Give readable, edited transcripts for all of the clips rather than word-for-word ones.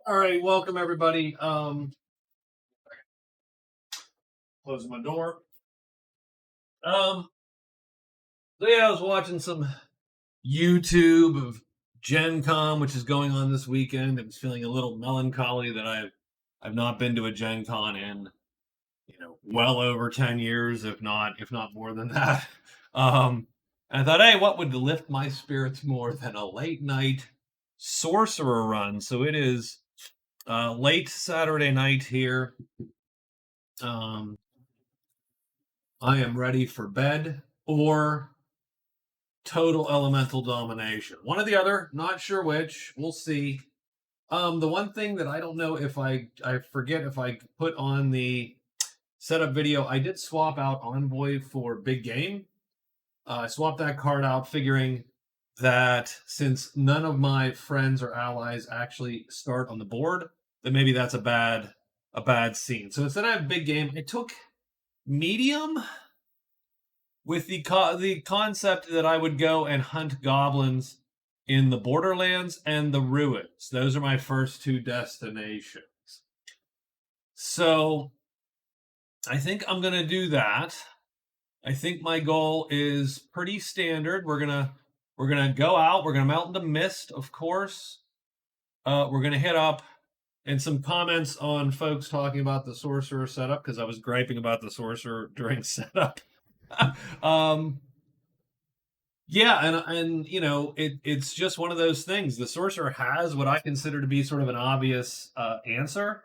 All right, welcome everybody. Closing my door. So yeah, I was watching some YouTube of Gen Con, which is going on this weekend. I was feeling a little melancholy that I've not been to a Gen Con in well over 10 years, if not more than that. And I thought, hey, what would lift my spirits more than a late night Sorcerer run? So it is late Saturday night here. I am ready for bed or total elemental domination. One or the other, not sure which. We'll see. The one thing that I don't know if I forget if I put on the setup video, I did swap out Envoy for Big Game. I swapped that card out, figuring that since none of my friends or allies actually start on the board, then maybe that's a bad scene. So instead of Big Game, I took medium with the concept that I would go and hunt goblins in the Borderlands and the Ruins. Those are my first two destinations. So I think I'm going to do that. I think my goal is pretty standard. We're going to go out, we're going to melt into mist, of course. We're going to hit up and some comments on folks talking about the Sorcerer setup, because I was griping about the Sorcerer during setup. Yeah, and it's just one of those things. The Sorcerer has what I consider to be sort of an obvious answer.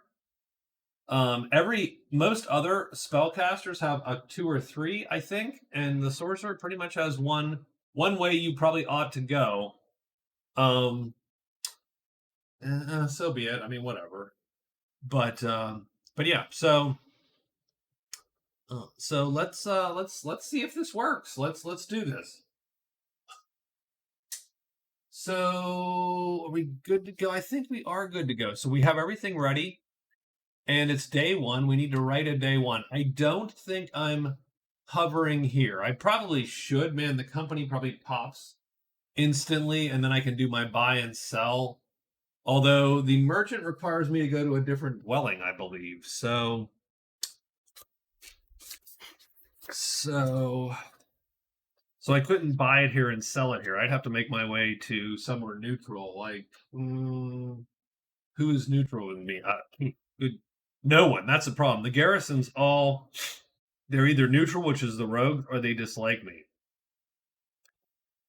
Most other spellcasters have a 2 or 3, I think, and the Sorcerer pretty much has one way you probably ought to go. So be it. I mean, whatever. But yeah. So let's see if this works. Let's do this. So are we good to go? I think we are good to go. So we have everything ready, and it's day one. We need to write a day one. I don't think I'm hovering here. I probably should, man. The company probably pops instantly, and then I can do my buy and sell. Although the merchant requires me to go to a different dwelling, I believe. So I couldn't buy it here and sell it here. I'd have to make my way to somewhere neutral. Like, who is neutral with me? No one. That's the problem. The garrisons they're either neutral, which is the rogue, or they dislike me.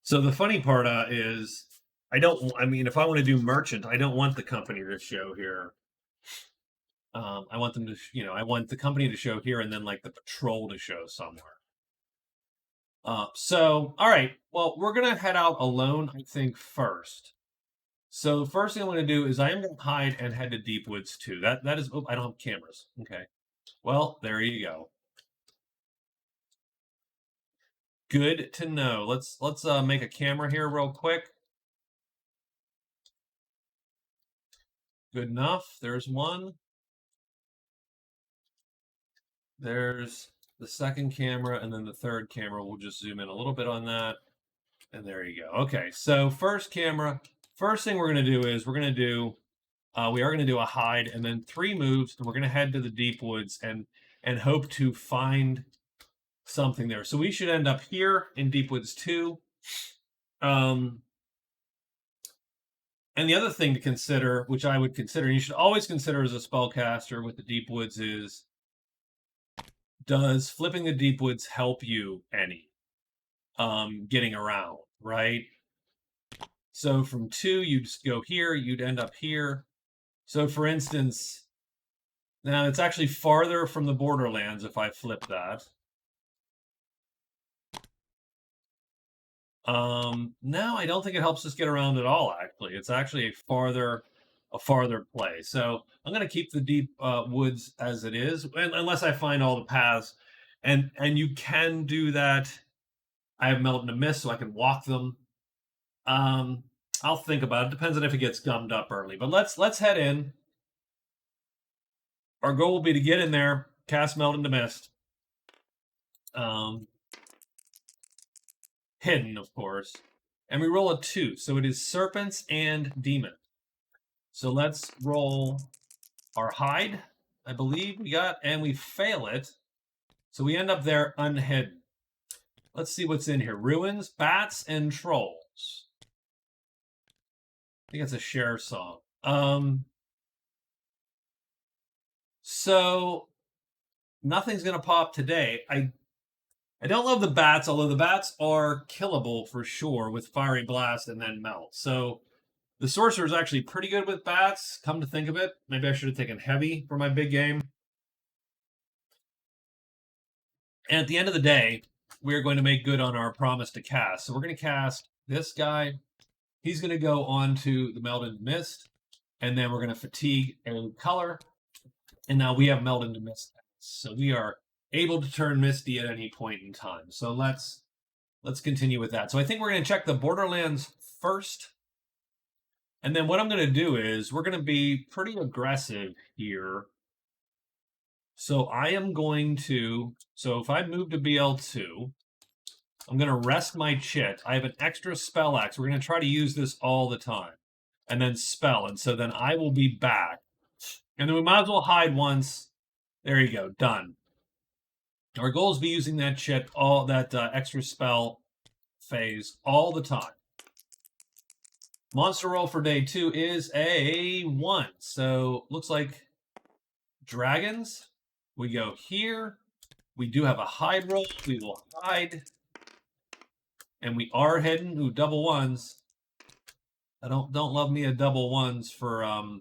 So the funny part is, if I want to do merchant, I don't want the company to show here. I want them to, I want the company to show here, and then like the patrol to show somewhere. All right. Well, we're gonna head out alone, I think, first. So the first thing I'm going to do is I am going to hide and head to Deep Woods 2. That is. Oh, I don't have cameras. Okay. Well, there you go. Good to know. Let's make a camera here real quick. Good enough. There's one. There's the second camera, and then the third camera. We'll just zoom in a little bit on that. And there you go. Okay, so first camera. First thing we're going to do is we are going to do a hide, and then 3 moves, and we're going to head to the Deep Woods and hope to find something there. So we should end up here in Deep Woods 2. And the other thing to consider, which I would consider, and you should always consider as a spellcaster with the Deep Woods, is does flipping the Deep Woods help you any? Getting around, right? So from 2, you'd just go here, you'd end up here. So for instance, now it's actually farther from the Borderlands if I flip that. No, I don't think it helps us get around at all, actually. It's actually a farther play. So I'm going to keep the Deep Woods as it is, unless I find all the paths. And you can do that. I have Melt into Mist, so I can walk them. I'll think about it. Depends on if it gets gummed up early. But let's head in. Our goal will be to get in there, cast Melt into Mist. Hidden, of course. And we roll a 2. So it is Serpents and Demon. So let's roll our hide, I believe we got, and we fail it. So we end up there unhidden. Let's see what's in here. Ruins, bats, and trolls. I think it's a share song. So nothing's gonna pop today. I don't love the bats, although the bats are killable for sure with Fiery Blast and then Melt. So the Sorcerer is actually pretty good with bats, come to think of it. Maybe I should have taken Heavy for my big game. And at the end of the day, we're going to make good on our promise to cast. So we're going to cast this guy. He's going to go on to the Meld into Mist. And then we're going to Fatigue a color. And now we have Meld into Mist. So we are able to turn Misty at any point in time. So let's continue with that. So I think we're going to check the Borderlands first. And then what I'm going to do is we're going to be pretty aggressive here. So I am going to, so if I move to BL2, I'm going to rest my chit. I have an extra spell axe. We're going to try to use this all the time. And then spell. And so then I will be back. And then we might as well hide once. There you go. Done. Our goal is to be using that chit, all that extra spell phase all the time. Monster roll for day 2 is a 1. So looks like dragons. We go here. We do have a hide roll. We will hide. And we are hidden. Ooh, double ones. I don't love me a double ones for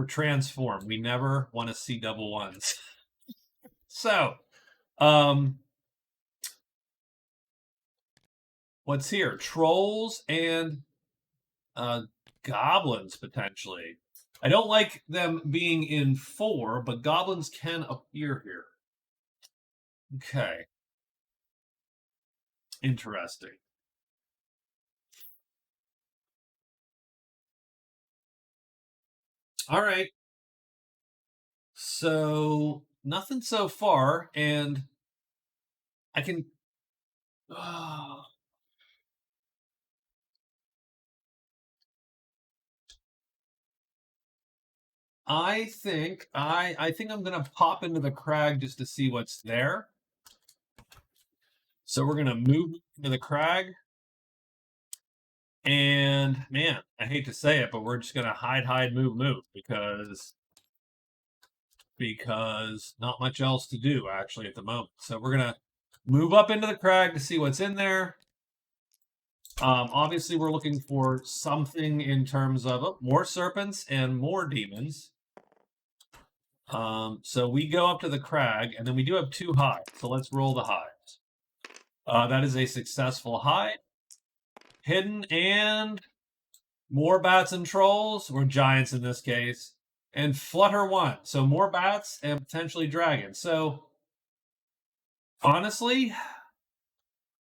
transform. We never want to see double ones. So, what's here? Trolls and goblins potentially. I don't like them being in 4, but goblins can appear here. Okay. Interesting. All right. So nothing so far, and I can. I think I'm gonna pop into the crag just to see what's there. So we're gonna move to the crag, and man, I hate to say it, but we're just gonna hide, move because not much else to do actually at the moment. So we're gonna move up into the crag to see what's in there. Obviously, we're looking for something in terms of more serpents and more demons. So we go up to the crag, and then we do have 2 hides. So let's roll the hides. That is a successful hide. Hidden and more bats and trolls, or giants in this case, and flutter 1. So more bats and potentially dragons. So honestly,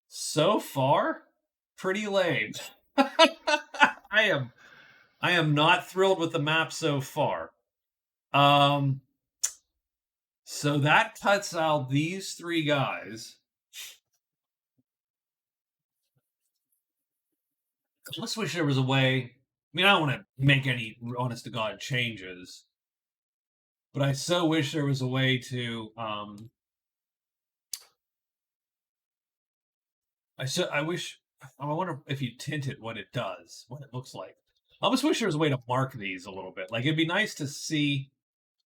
so far, pretty lame. I am not thrilled with the map so far. So that cuts out these 3 guys. I just wish there was a way. I mean, I don't want to make any honest to God changes, but I so wish there was a way to. I wish. I wonder if you tint it, what it does, what it looks like. I just wish there was a way to mark these a little bit. Like it'd be nice to see,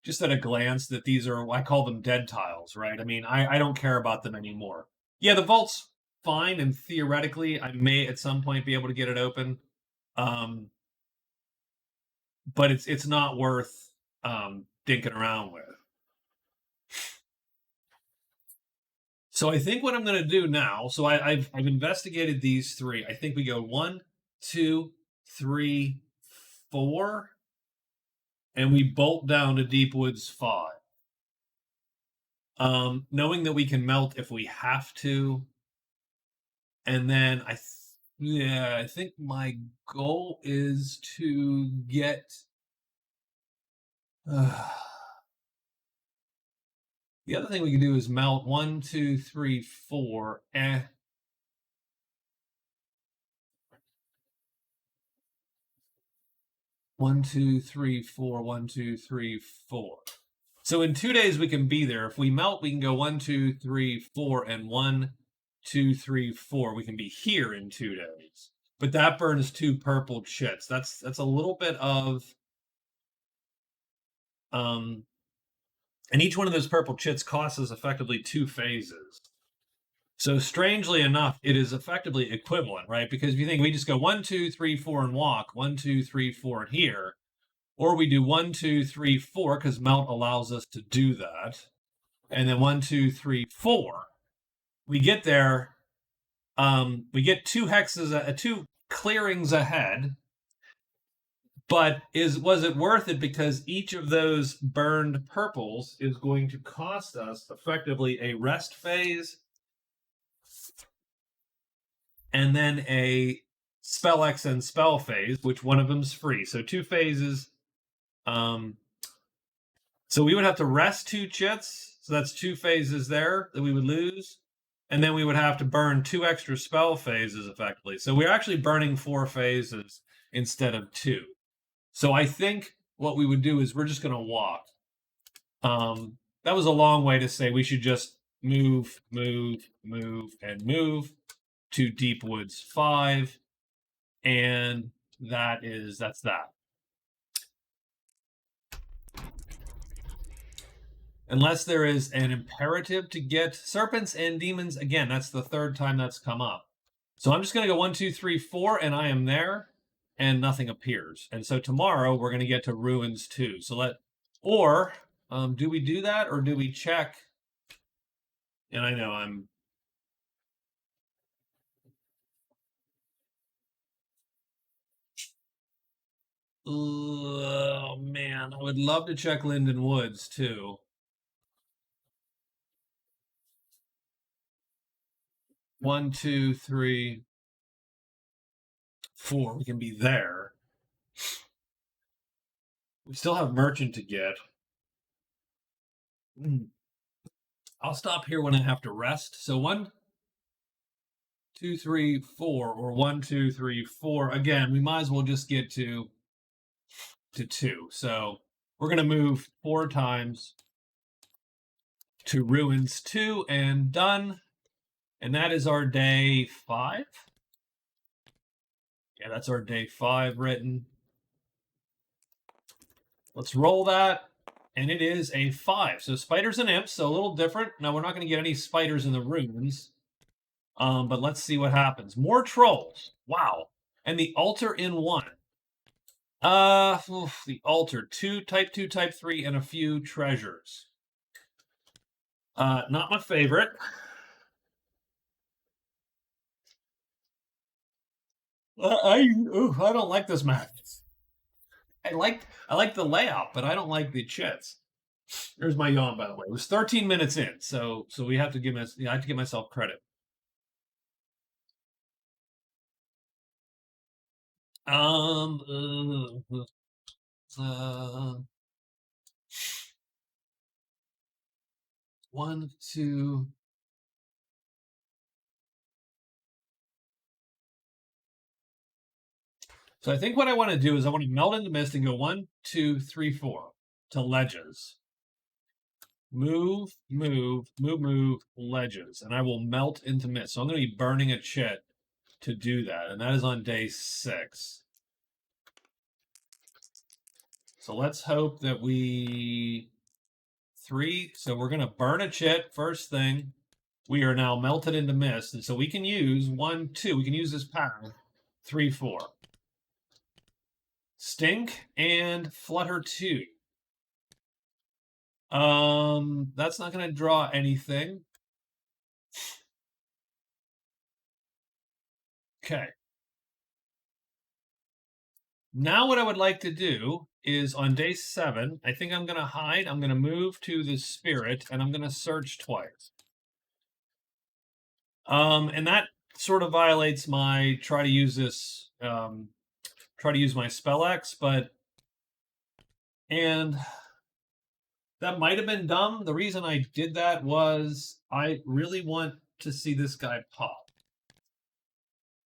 just at a glance, that these are. I call them dead tiles, right? I mean, I don't care about them anymore. Yeah, the vault's fine, and theoretically, I may at some point be able to get it open. But it's not worth dinking around with. So I think what I'm going to do now. So I've investigated these 3. I think we go 1, 2, 3, 4, and we bolt down to Deep Woods 5. Knowing that we can melt if we have to, and then I think my goal is to get. The other thing we can do is melt 1, 2, 3, 4. 1, 2, 3, 4, 1, 2, 3, 4. So in 2 days we can be there. If we melt, we can go 1, 2, 3, 4, and 1, 2, 3, 4. We can be here in 2 days. But that burns 2 purple chits. That's a little bit of and each one of those purple chits costs us effectively 2 phases. So strangely enough, it is effectively equivalent, right? Because if you think we just go 1, 2, 3, 4 and walk, 1, 2, 3, 4 and here, or we do 1, 2, 3, 4 because melt allows us to do that, and then 1, 2, 3, 4. We get there. We get 2 hexes, 2 clearings ahead. But was it worth it? Because each of those burned purples is going to cost us effectively a rest phase and then a spell X and spell phase, which one of them's free. So 2 phases. So we would have to rest 2 chits. So that's 2 phases there that we would lose. And then we would have to burn 2 extra spell phases effectively. So we're actually burning 4 phases instead of 2. So I think what we would do is we're just going to walk. That was a long way to say we should just move, move, move, and move to Deep Woods 5. And that's that. Unless there is an imperative to get serpents and demons. Again, that's the 3rd time that's come up. So I'm just going to go 1, 2, 3, 4, and I am there, and nothing appears. And so tomorrow we're going to get to Ruins 2. So do we do that, or do we check? And I know I'm... Oh, man. I would love to check Linden Woods, too. 1, 2, 3, 4. We can be there. We still have Merchant to get. I'll stop here when I have to rest. So 1, 2, 3, 4, or 1, 2, 3, 4. Again, we might as well just get to 2. So we're going to move 4 times to Ruins 2 and done. And that is our day 5. Yeah, that's our day 5 written. Let's roll that. And it is a 5. So spiders and imps, so a little different. Now, we're not going to get any spiders in the ruins. But let's see what happens. More trolls. Wow. And the altar in 1. The altar. 2, type 2, type 3, and a few treasures. Not my favorite. I don't like this map. I like the layout, but I don't like the chits. There's my yawn, by the way. It was 13 minutes in, so we have to I have to give myself credit. 1, 2. So I think what I want to do is I want to melt into mist and go 1, 2, 3, 4 to ledges. Move, move, move, move, ledges. And I will melt into mist. So I'm going to be burning a chit to do that. And that is on day 6. So let's hope that 3. So we're going to burn a chit first thing. We are now melted into mist. And so we can use 1, 2. We can use this pattern. 3, 4. Stink and Flutter 2. That's not going to draw anything. Okay. Now what I would like to do is on day 7, I think I'm going to hide. I'm going to move to the spirit, and I'm going to search twice. And that sort of violates my try to use my spell X, and that might have been dumb. The reason I did that was I really want to see this guy pop.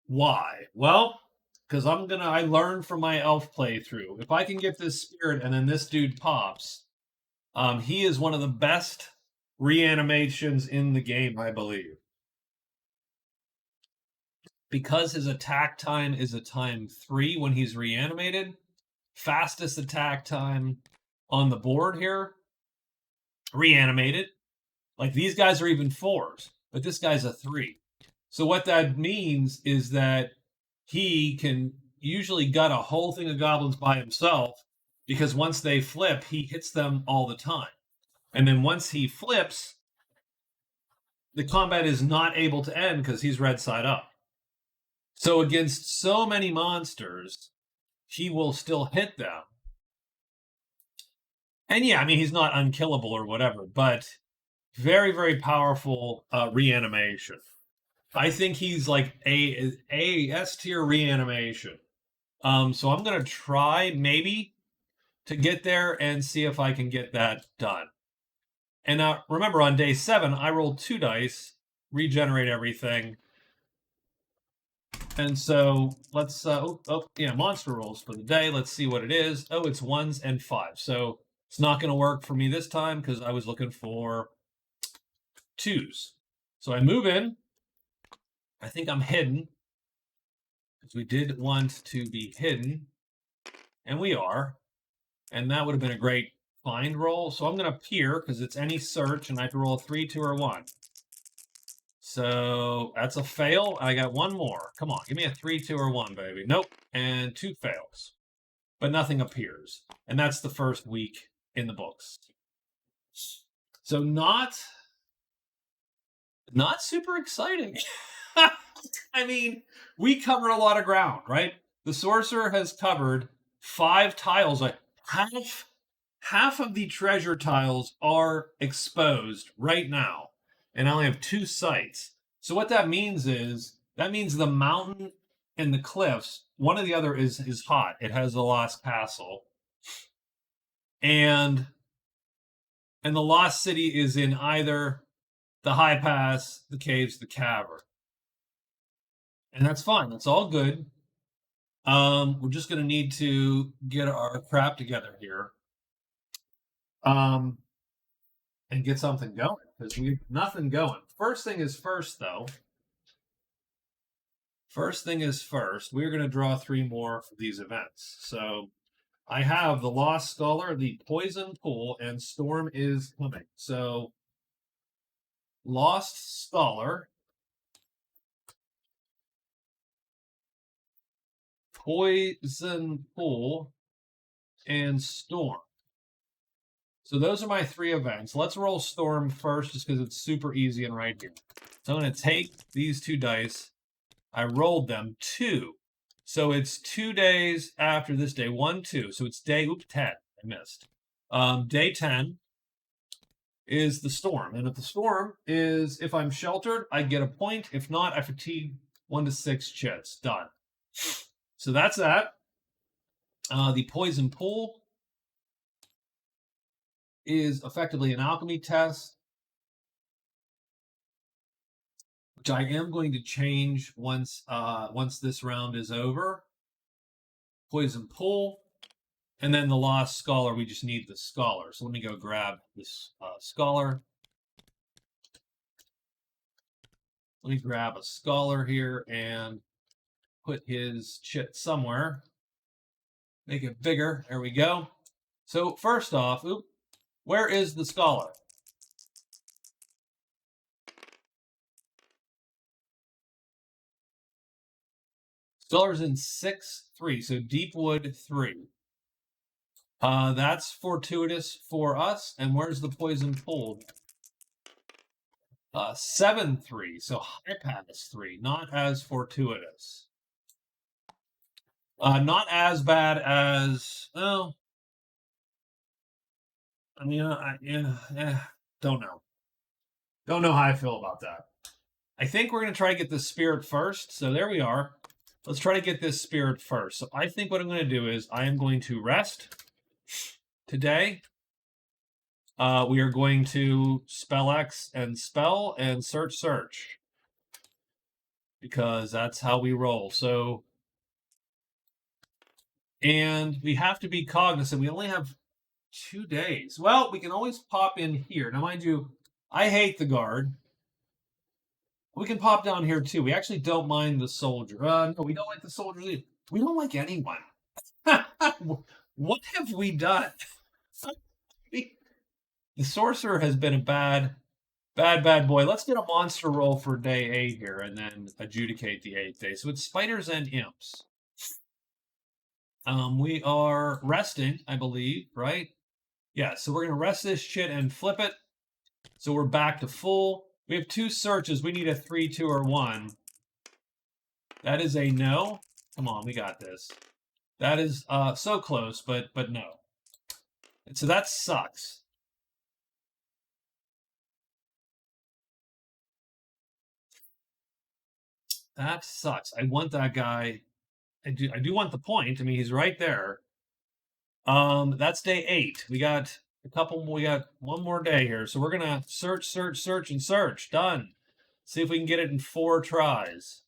Why? Well, because I learned from my elf playthrough. If I can get this spirit and then this dude pops, he is one of the best reanimations in the game, I believe. Because his attack time is a time 3 when he's reanimated, fastest attack time on the board here, reanimated. Like these guys are even 4s, but this guy's a 3. So what that means is that he can usually gut a whole thing of goblins by himself, because once they flip, he hits them all the time. And then once he flips, the combat is not able to end because he's red side up. So against so many monsters, he will still hit them. And yeah, I mean, he's not unkillable or whatever, but very, very powerful reanimation. I think he's like a S tier reanimation. So I'm gonna try maybe to get there and see if I can get that done. And remember, on day 7, I rolled 2 dice, regenerate everything. And so let's monster rolls for the day. Let's see what it is. Oh, it's 1s and 5s. So it's not going to work for me this time because I was looking for 2s. So I move in. I think I'm hidden because we did want to be hidden, and we are. And that would have been a great find roll. So I'm going to peer because it's any search, and I have to roll a 3, 2, or 1. So that's a fail. I got 1 more. Come on, give me a 3, 2, or 1, baby. Nope. And 2 fails. But nothing appears. And that's the first week in the books. So not super exciting. I mean, we covered a lot of ground, right? The Sorcerer has covered 5 tiles. Like half of the treasure tiles are exposed right now. And I only have 2 sites. So what that means is, the mountain and the cliffs, one or the other is hot. It has the Lost Castle. And the Lost City is in either the High Pass, the caves, the cavern. And that's fine. That's all good. We're just going to need to get our crap together here. And get something going, because we have nothing going. First thing is first, though. First thing is first. We're going to draw 3 more of these events. So I have the Lost Scholar, the Poison Pool, and Storm is coming. So Lost Scholar, Poison Pool, and Storm. So those are my 3 events. Let's roll Storm first, just because it's super easy and right here. So I'm going to take these 2 dice. I rolled them 2. So it's 2 days after this day. 1, 2. So it's day 10. I missed. Day 10 is the storm. And if the storm is, if I'm sheltered, I get a point. If not, I fatigue 1 to 6 chits. Done. So that's that. The poison pool is effectively an alchemy test, which I am going to change once this round is over. Poison pool, and then the Lost Scholar. We just need the Scholar. So let me go grab this Scholar. Let me grab a Scholar here and put his chit somewhere. Make it bigger. There we go. So first off, where is the Scholar? Scholar's in 6-3, so Deepwood 3. That's fortuitous for us. And where's the Poison Pool? 7-3, so High Pass 3, not as fortuitous. Not as bad as, well, I mean, don't know. Don't know how I feel about that. I think we're going to try to get the Spirit first. So there we are. Let's try to get this Spirit first. So I think what I'm going to do is I am going to rest today. We are going to spell X and spell and search. Because that's how we roll. So And we have to be cognizant. We only have 2 days. Well, we can always pop in here. Now, mind you, I hate the guard. We can pop down here too. We actually don't mind the soldier. No, we don't like the soldier. We don't like anyone. What have we done? The sorcerer has been a bad boy. Let's get a monster roll for day 8 here and then adjudicate the 8th day. So it's spiders and imps. We are resting, I believe, right? Yeah, so we're going to rest this shit and flip it. So we're back to full. We have 2 searches. We need a 3, 2, or 1. That is a no. Come on, we got this. That is so close, but no. And so that sucks. That sucks. I want that guy. I do want the point. I mean, he's right there. That's day 8. We got a couple more. We got one more day here. So we're gonna search, search, search, and search. Done. See if we can get it in 4 tries.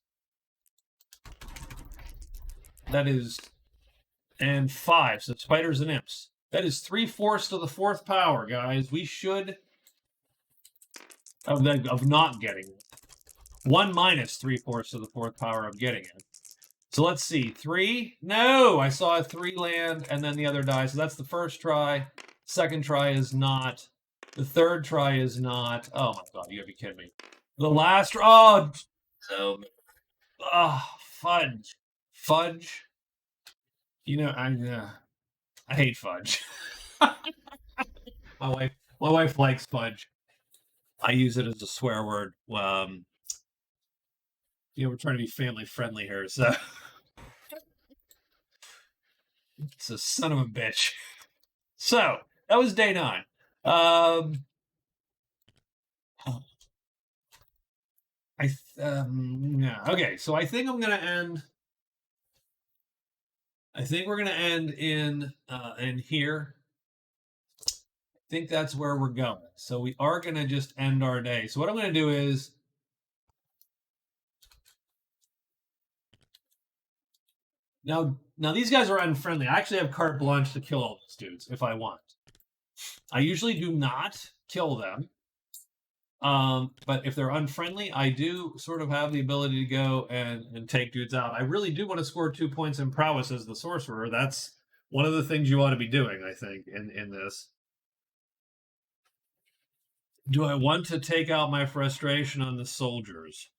That is, and 5. So spiders and imps. That is 3/4 to the 4th power, guys. We should of not getting it. 1 minus 3/4 to the 4th power of getting it. So let's see. 3? No, I saw a 3 land and then the other die. So that's the first try. Second try is not. The third try is not. Oh my god, you gotta be kidding me. The last. Oh, fudge. Fudge. You know, I hate fudge. my wife likes fudge. I use it as a swear word. We're trying to be family friendly here, so it's a son of a bitch. So that was day 9. Yeah. Okay, so I think I'm gonna end. I think we're gonna end in here. I think that's where we're going. So we are gonna just end our day. So what I'm gonna do is. Now these guys are unfriendly. I actually have carte blanche to kill all these dudes if I want. I usually do not kill them. But if they're unfriendly, I do sort of have the ability to go and take dudes out. I really do want to score 2 points in prowess as the sorcerer. That's one of the things you ought to be doing, I think, in this. Do I want to take out my frustration on the soldiers?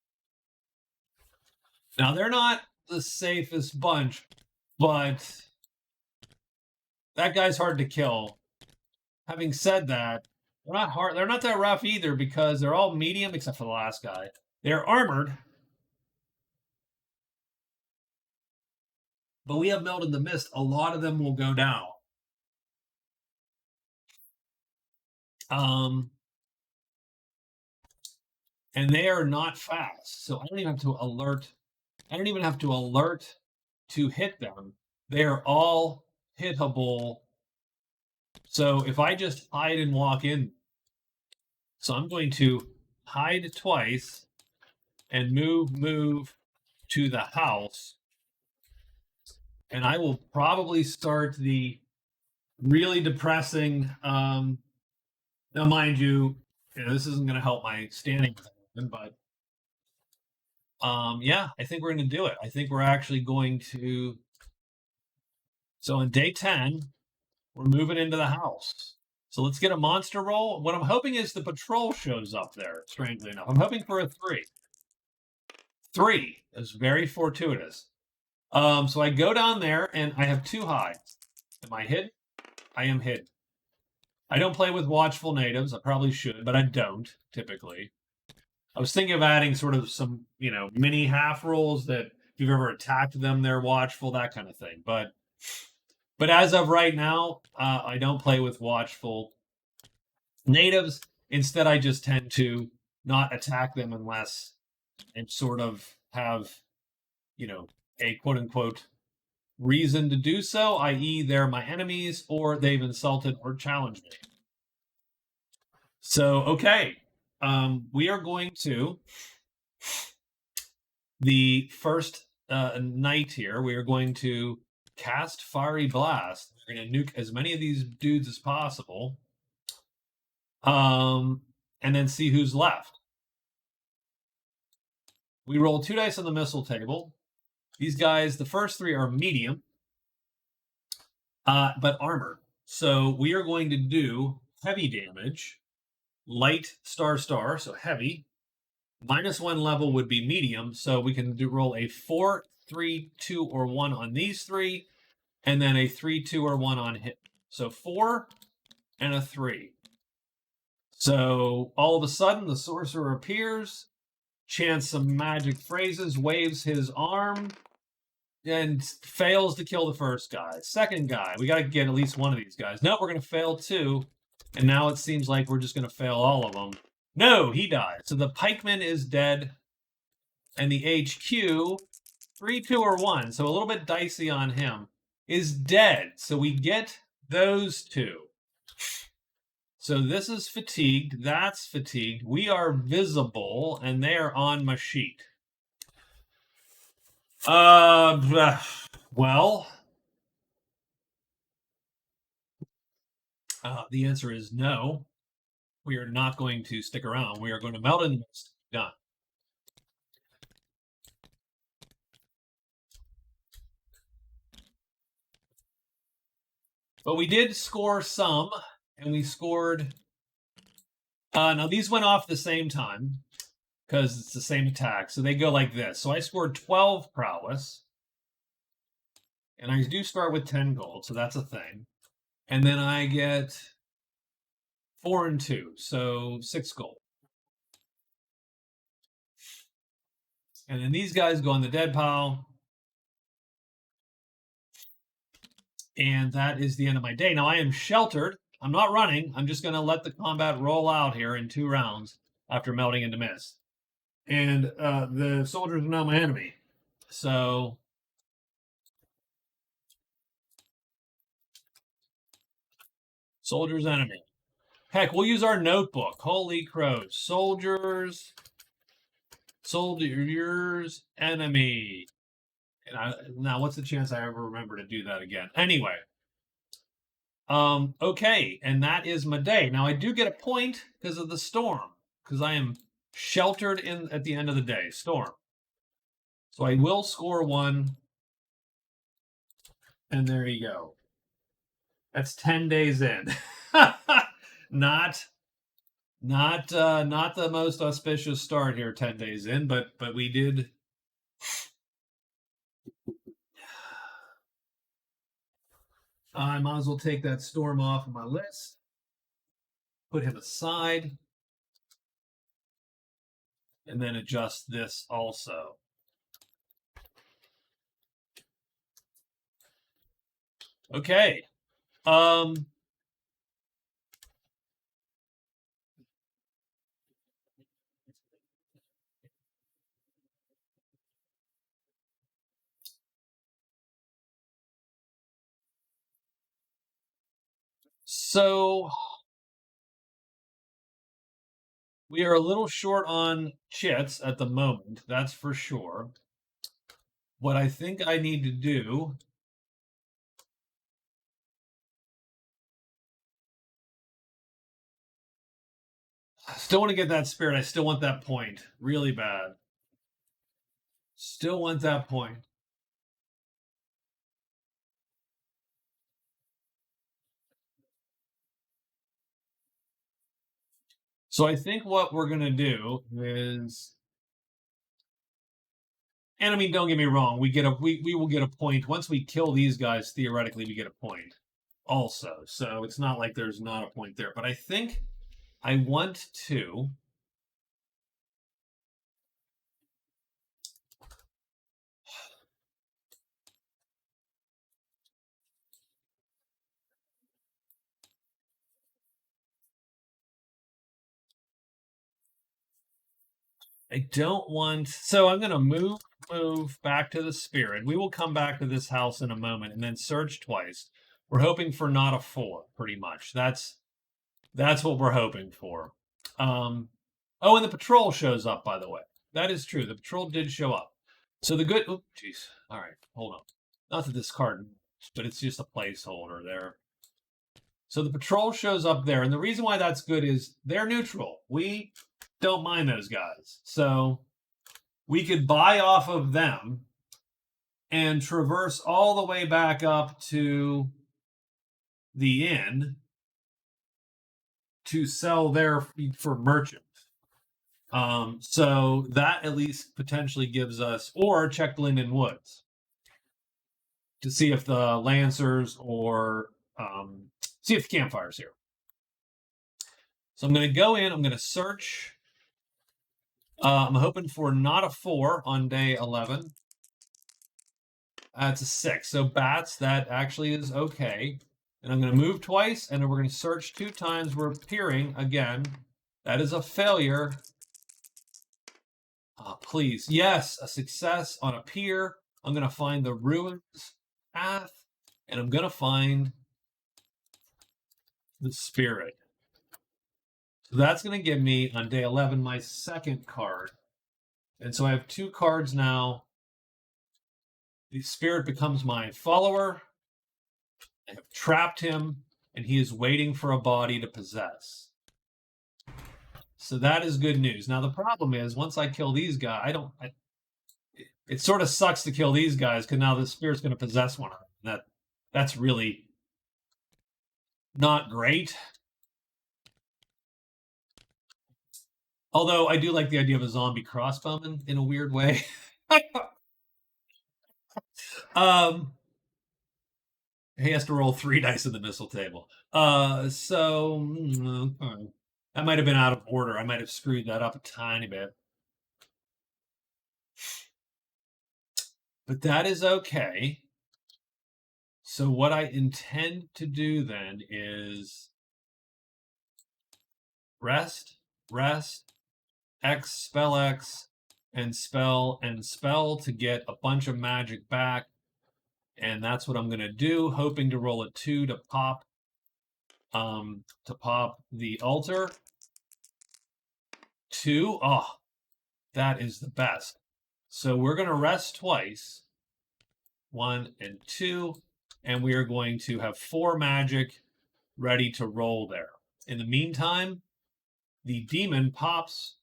Now, they're not the safest bunch, but that guy's hard to kill. Having said that, they're not hard. They're not that rough either because they're all medium except for the last guy. They're armored, but we have Meld in the Mist. A lot of them will go down. And they are not fast, so I don't even have to alert. I don't even have to alert to hit them. They are all hittable. So if I just hide and walk in, so I'm going to hide twice and move to the house, and I will probably start the really depressing. Now, mind you, this isn't going to help my standing, but yeah, I think we're going to do it. I think we're actually going to. So on day 10, we're moving into the house. So let's get a monster roll. What I'm hoping is the patrol shows up there, strangely enough. I'm hoping for a 3. 3 is very fortuitous. So I go down there and I have 2 hides. Am I hidden? I am hidden. I don't play with watchful natives. I probably should, but I don't typically. I was thinking of adding sort of some, mini half rolls that if you've ever attacked them, they're watchful, that kind of thing. But as of right now, I don't play with watchful natives. Instead, I just tend to not attack them unless and sort of have, a quote unquote reason to do so, i.e., they're my enemies or they've insulted or challenged me. So, okay. We are going to the first night here. We are going to cast Fiery Blast. We're going to nuke as many of these dudes as possible. And then see who's left. We roll 2 dice on the missile table. These guys, the first 3 are medium, but armored. So we are going to do heavy damage, light, star, so heavy. -1 level would be medium, so we can roll a 4, 3, 2, or 1 on these 3, and then a 3, 2, or 1 on hit. So 4 and a 3. So all of a sudden, the sorcerer appears, chants some magic phrases, waves his arm, and fails to kill the first guy. Second guy, we got to get at least one of these guys. Nope, we're going to fail 2, and now it seems like we're just going to fail all of them. No, he died. So the pikeman is dead, and the HQ, 3, 2, or 1, so a little bit dicey on him, is dead. So we get those 2. So this is fatigued, that's fatigued. We are visible, and they are on my sheet. Well, the answer is no. We are not going to stick around. We are going to melt in the mist. Done. But we did score some, and we scored... now, these went off at the same time, because it's the same attack. So they go like this. So I scored 12 prowess. And I do start with 10 gold, so that's a thing. And then I get 4 and 2, so 6 gold. And then these guys go on the dead pile. And that is the end of my day. Now I am sheltered. I'm not running. I'm just going to let the combat roll out here in 2 rounds after melting into mist. And the soldiers are now my enemy. So... Soldier's enemy. Heck, we'll use our notebook. Holy crows. Soldier's enemy. Now, what's the chance I ever remember to do that again? Anyway. Okay, and that is my day. Now, I do get a point because of the storm, because I am sheltered in at the end of the day. Storm. So I will score 1. And there you go. That's 10 days in. Not the most auspicious start here 10 days in, but we did. I might as well take that storm off of my list. Put him aside. And then adjust this also. Okay. So we are a little short on chits at the moment, that's for sure. What I think I need to do I still want to get that spirit. I still want that point really bad. Still want that point. So I think what we're going to do is, and I mean, don't get me wrong, we will get a point. Once we kill these guys, theoretically, we get a point also. So it's not like there's not a point there. But I think I want to... I don't want... So I'm going to move back to the spirit. We will come back to this house in a moment and then search twice. We're hoping for not a 4, pretty much. That's what we're hoping for. Oh, and the patrol shows up, by the way. That is true. The patrol did show up. So the good... Oh, jeez. All right, hold on. Not that this card but it's just a placeholder there. So the patrol shows up there, and the reason why that's good is they're neutral. We don't mind those guys. So we could buy off of them and traverse all the way back up to the inn to sell there for merchant. So that at least potentially gives us, or check Linden Woods to see if the Lancers or see if the campfire's here. So I'm going to go in, I'm going to search. I'm hoping for not a 4 on day 11. It's a 6. So bats, that actually is okay. And I'm going to move twice, and we're going to search 2 times. We're appearing again. That is a failure. Please. Yes, a success on a pier. I'm going to find the ruins path, and I'm going to find the spirit. So that's going to give me, on day 11, my second card. And so I have 2 cards now. The spirit becomes my follower. I have trapped him, and he is waiting for a body to possess. So that is good news. Now, the problem is, once I kill these guys, it sort of sucks to kill these guys, because now the spirit's going to possess one of them. That's really not great. Although I do like the idea of a zombie crossbowman in a weird way. He has to roll 3 dice in the missile table. So okay. That might have been out of order. I might have screwed that up a tiny bit. But that is okay. So what I intend to do then is rest, X, and spell to get a bunch of magic back. And that's what I'm going to do, hoping to roll a 2 to pop the altar. 2. Oh, that is the best. So we're going to rest twice. 1 and 2. And we are going to have 4 magic ready to roll there. In the meantime, the demon pops.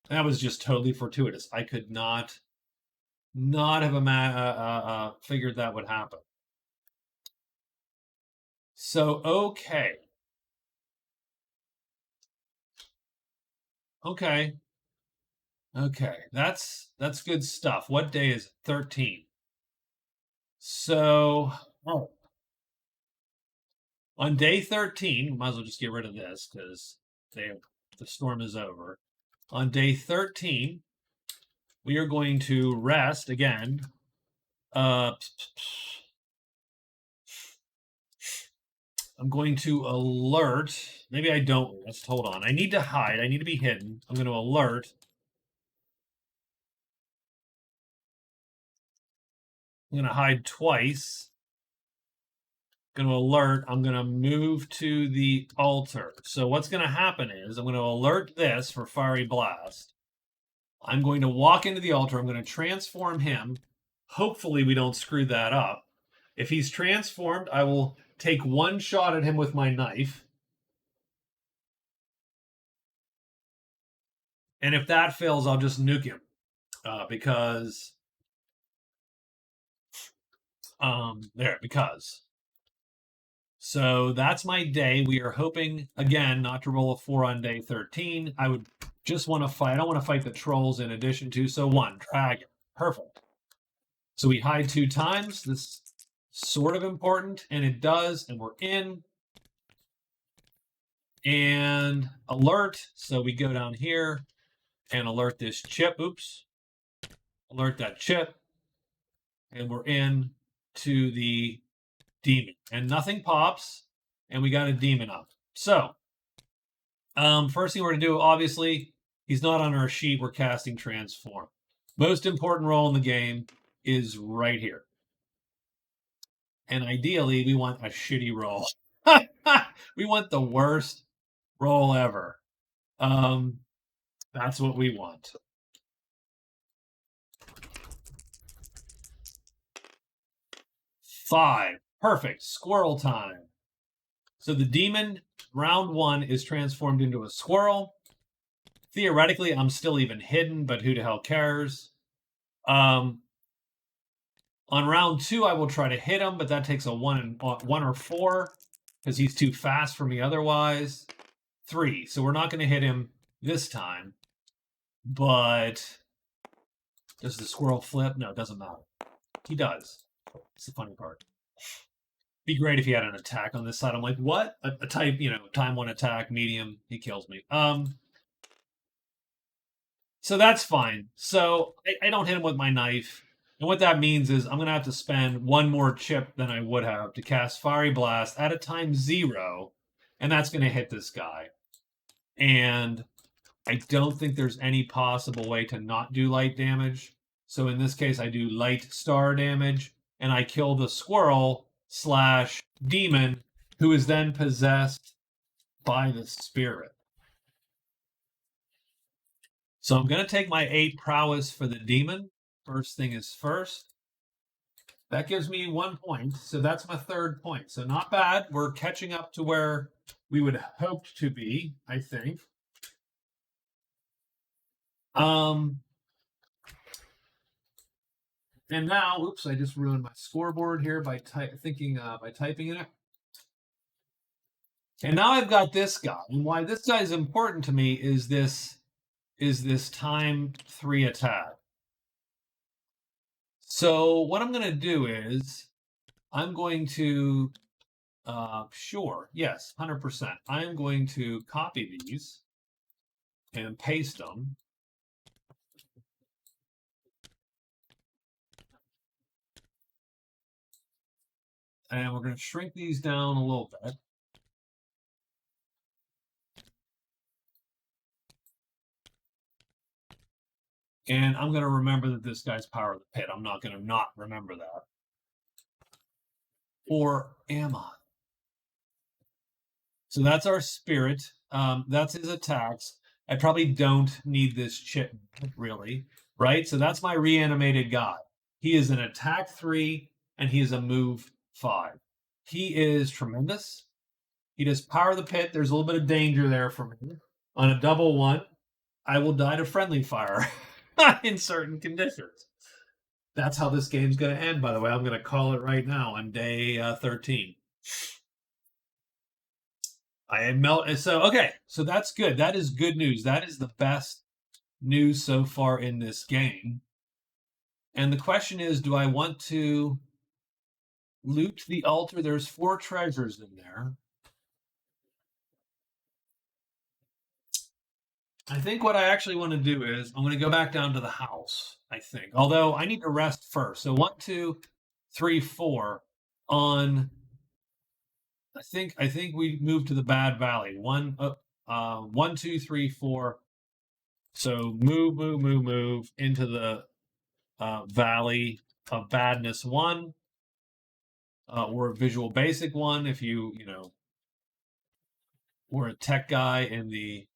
That was just totally fortuitous. I could not have figured that would happen. So, okay. Okay. That's good stuff. What day is it? 13. So, on day 13, might as well just get rid of this because the storm is over. On day 13, we are going to rest again. I'm going to alert. Maybe I don't. Let's hold on. I need to hide. I need to be hidden. I'm going to alert. I'm going to hide twice. Going to alert. I'm going to move to the altar. So what's going to happen is I'm going to alert this for Fiery Blast. I'm going to walk into the altar. I'm going to transform him. Hopefully we don't screw that up. If he's transformed, I will take 1 shot at him with my knife. And if that fails, I'll just nuke him. Because So that's my day. We are hoping, again, not to roll a 4 on day 13. I would just want to fight. I don't want to fight the trolls in addition to. So 1, dragon. Perfect. So we hide 2 times. This is sort of important, and it does, and we're in. And alert. So we go down here and alert this chip. Oops. Alert that chip. And we're in to the demon. And nothing pops. And we got a demon up. So, first thing we're going to do, obviously, he's not on our sheet. We're casting Transform. Most important roll in the game is right here. And ideally, we want a shitty roll. We want the worst roll ever. That's what we want. Five. Perfect. Squirrel time. So the demon, round 1, is transformed into a squirrel. Theoretically, I'm still even hidden, but who the hell cares? On round 2, I will try to hit him, but that takes a 1 or 4 because he's too fast for me otherwise. 3. So we're not going to hit him this time. But does the squirrel flip? No, it doesn't matter. He does. It's the funny part. Be great if he had an attack on this side. I'm like, what? A type, time 1 attack, medium. He kills me. So that's fine. So I don't hit him with my knife. And what that means is I'm going to have to spend 1 more chip than I would have to cast Fiery Blast at a time 0. And that's going to hit this guy. And I don't think there's any possible way to not do light damage. So in this case, I do light star damage. And I kill the squirrel / demon, who is then possessed by the spirit. So I'm going to take my 8 prowess for the demon. First thing is first. That gives me 1 point. So that's my 3rd point. So not bad. We're catching up to where we would have hoped to be, I think. And now, oops, I just ruined my scoreboard here by typing in it. And now I've got this guy. And why this guy is important to me is this time 3 attack. So what I'm going to do is I'm going to, sure, yes, 100%. I'm going to copy these and paste them. And we're going to shrink these down a little bit. And I'm going to remember that this guy's Power of the Pit. I'm not going to not remember that. Or am I? So that's our spirit. That's his attacks. I probably don't need this chip, really, right? So that's my reanimated guy. He is an attack 3, and he is a move 5. He is tremendous. He does Power of the Pit. There's a little bit of danger there for me. On a double 1, I will die to friendly fire in certain conditions. That's how this game's going to end, by the way. I'm going to call it right now on day 13. So that's good. That is good news. That is the best news so far in this game. And the question is, do I want to loot the altar? There's 4 treasures in there. I think what I actually want to do is I'm going to go back down to the house, I think. Although I need to rest first. So 1, 2, 3, 4 on... I think we moved to the Bad Valley. 1, 2, 3, 4. So move into the Valley of Badness 1, or Visual Basic 1 if you were a tech guy in the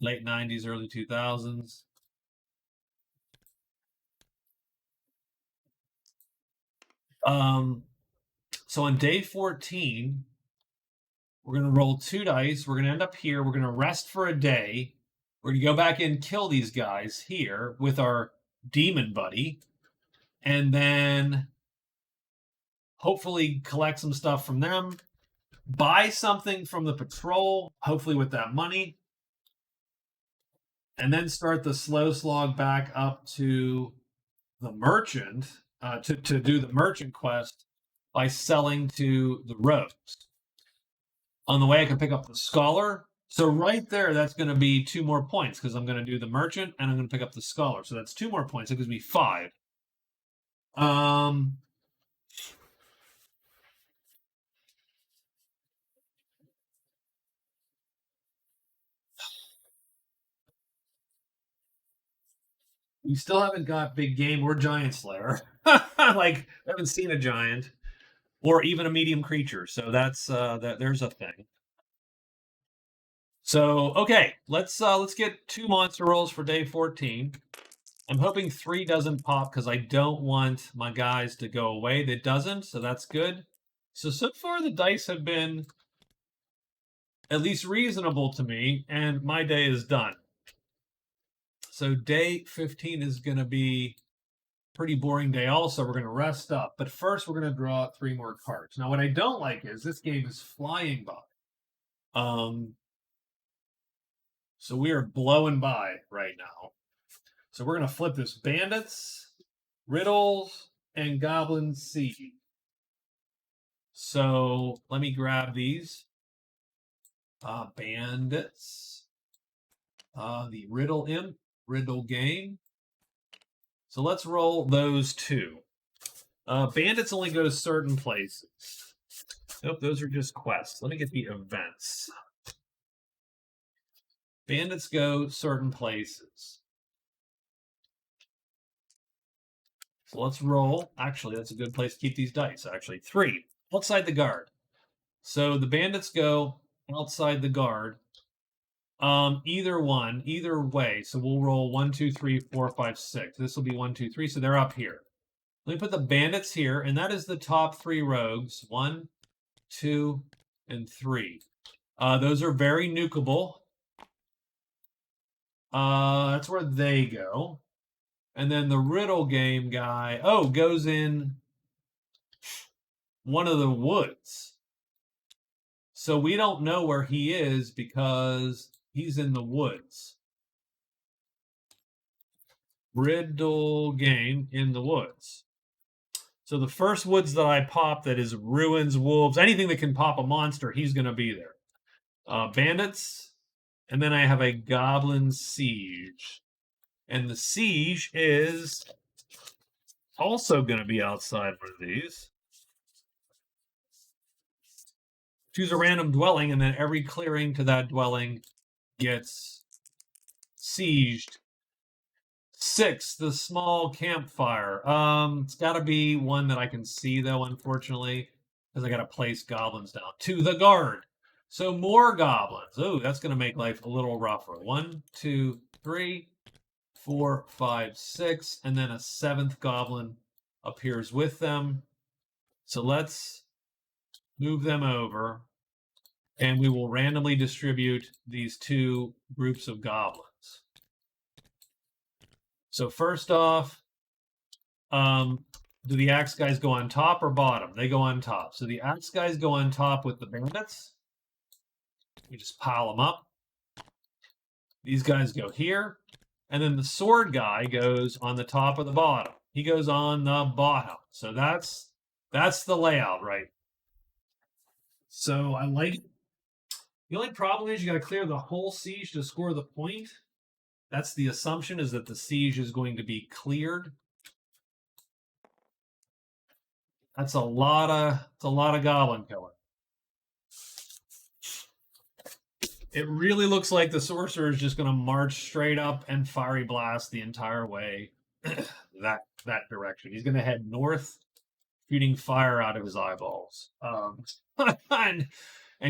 late 90s, early 2000s. So on day 14, we're going to roll 2 dice. We're going to end up here. We're going to rest for a day. We're going to go back and kill these guys here with our demon buddy. And then hopefully collect some stuff from them. Buy something from the patrol, hopefully with that money. And then start the slow slog back up to the merchant to do the merchant quest by selling to the rogues. On the way, I can pick up the scholar. So right there, that's going to be 2 more points because I'm going to do the merchant and I'm going to pick up the scholar. So that's 2 more points. It gives me 5. We still haven't got big game or giant slayer. Like, I haven't seen a giant or even a medium creature. So that's there's a thing. So okay, let's get 2 monster rolls for day 14, I'm hoping 3 doesn't pop because I don't want my guys to go away. That doesn't, so that's good. So far the dice have been at least reasonable to me, and my day is done. So day 15 is going to be a pretty boring day also. We're going to rest up. But first, we're going to draw 3 more cards. Now, what I don't like is this game is flying by. So we are blowing by right now. So we're going to flip this. Bandits, Riddles, and Goblin Siege. So let me grab these. Bandits. The Riddle Imp, Riddle Game. So let's roll those 2. Bandits only go to certain places. Nope, those are just quests. Let me get the events. Bandits go certain places. So let's roll. Actually, that's a good place to keep these dice. Actually, 3. Outside the guard. So the bandits go outside the guard. Either way. So we'll roll 1, 2, 3, 4, 5, 6. This will be 1, 2, 3. So they're up here. Let me put the bandits here, and that is the top 3 rogues. 1, 2, and 3. Those are very nukeable. That's where they go. And then the riddle game guy, goes in one of the woods. So we don't know where he is because he's in the woods. Riddle game in the woods. So the first woods that I pop that is ruins, wolves, anything that can pop a monster, he's going to be there. Bandits, and then I have a goblin siege. And the siege is also going to be outside one of these. Choose a random dwelling, and then every clearing to that dwelling gets sieged. 6, the small campfire. It's got to be one that I can see, though, unfortunately, because I got to place goblins down. 2, the guard. So more goblins. Oh, that's going to make life a little rougher. 1, 2, 3, 4, 5, 6, and then a 7th goblin appears with them. So let's move them over, and we will randomly distribute these 2 groups of goblins. So first off, do the axe guys go on top or bottom? They go on top. So the axe guys go on top with the bandits. We just pile them up. These guys go here. And then the sword guy goes on the top or the bottom. He goes on the bottom. So that's the layout, right? So I like it. The only problem is you got to clear the whole siege to score the point. That's the assumption, is that the siege is going to be cleared. That's a lot of goblin killing. It really looks like the sorcerer is just going to march straight up and fiery blast the entire way that direction. He's going to head north, shooting fire out of his eyeballs, and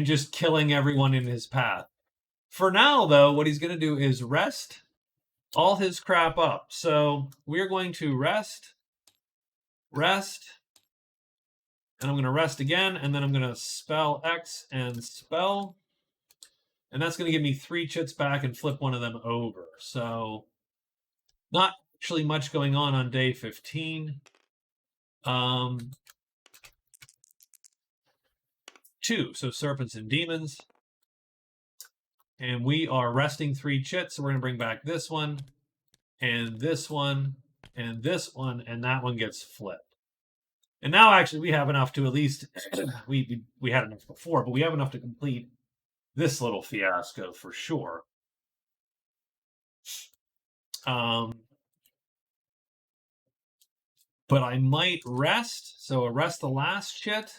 just killing everyone in his path. For now, though, what he's going to do is rest all his crap up. So we're going to rest, and I'm going to rest again, and then I'm going to spell X and spell. And that's going to give me 3 chits back and flip one of them over. So not actually much going on day 15. 2, so serpents and demons. And we are resting 3 chits, so we're going to bring back this one, and this one, and this one, and that one gets flipped. And now actually we have enough to at least, we had enough before, but we have enough to complete this little fiasco for sure. But I might rest. So arrest the last chit.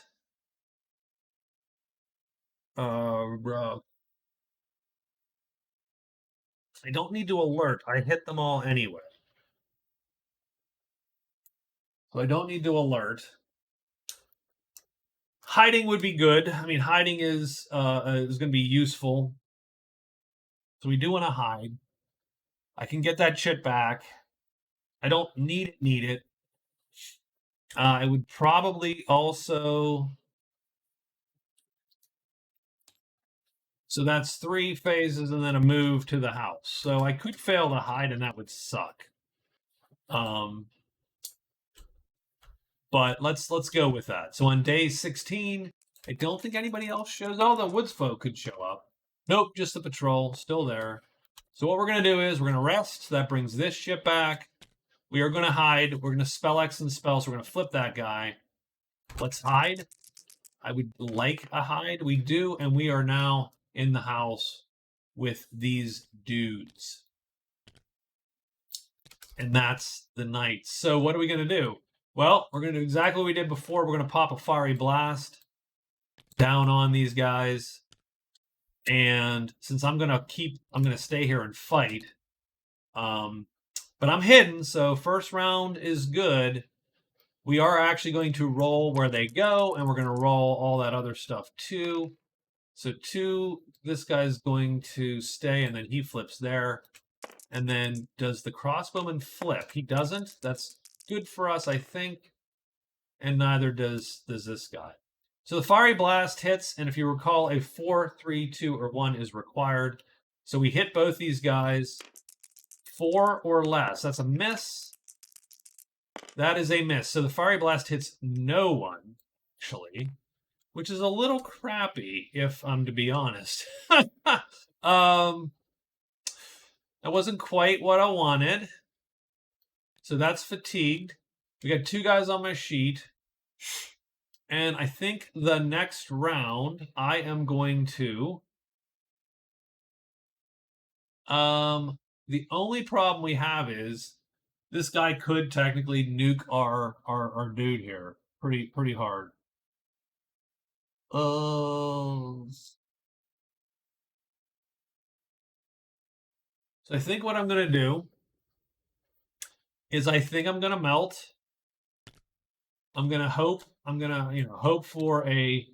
Bro. I don't need to alert. I hit them all anyway. So I don't need to alert. Hiding would be good. I mean, hiding is going to be useful. So we do want to hide. I can get that chit back. I don't need it. I would probably also. So that's 3 phases and then a move to the house. So I could fail to hide, and that would suck. Um, but let's go with that. So on day 16, I don't think anybody else shows. Oh, the woods folk could show up. Nope, just the patrol, still there. So what we're gonna do is we're gonna rest. That brings this ship back. We are gonna hide. We're gonna spell X and spell. So we're gonna flip that guy. Let's hide. I would like a hide. We do, and we are now in the house with these dudes. And that's the night. So what are we going to do? Well, we're going to do exactly what we did before. We're going to pop a fiery blast down on these guys. And since I'm going to stay here and fight. But I'm hidden, so first round is good. We are actually going to roll where they go, and we're going to roll all that other stuff too. So 2, this guy's going to stay, and then he flips there. And then does the crossbowman flip? He doesn't. That's good for us, I think. And neither does this guy. So the fiery blast hits, and if you recall, a 4, 3, 2, or 1 is required. So we hit both these guys. 4 or less. That's a miss. That is a miss. So the fiery blast hits no one, actually, which is a little crappy, if I'm to be honest. That wasn't quite what I wanted. So that's fatigued. We got 2 guys on my sheet. And I think the next round I am going to. The only problem we have is this guy could technically nuke our dude here pretty hard. So I think what I'm gonna do is I think I'm gonna melt. I'm gonna hope hope for a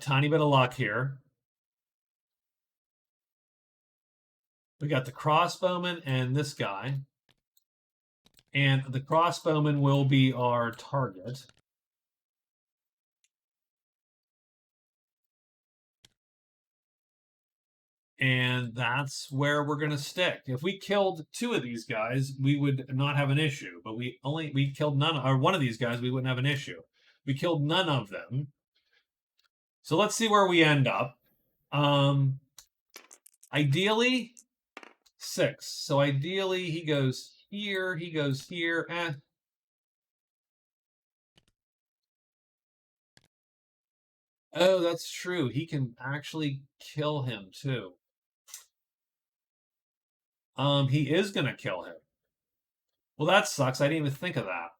tiny bit of luck here. We got the crossbowman and this guy. And the crossbowman will be our target. And that's where we're going to stick. If we killed 2 of these guys, we would not have an issue. But we killed none, or one of these guys, we wouldn't have an issue. We killed none of them. So let's see where we end up. Ideally, 6. So ideally, he goes here, he goes here. Oh, that's true. He can actually kill him too. He is gonna kill him. Well, that sucks. I didn't even think of that.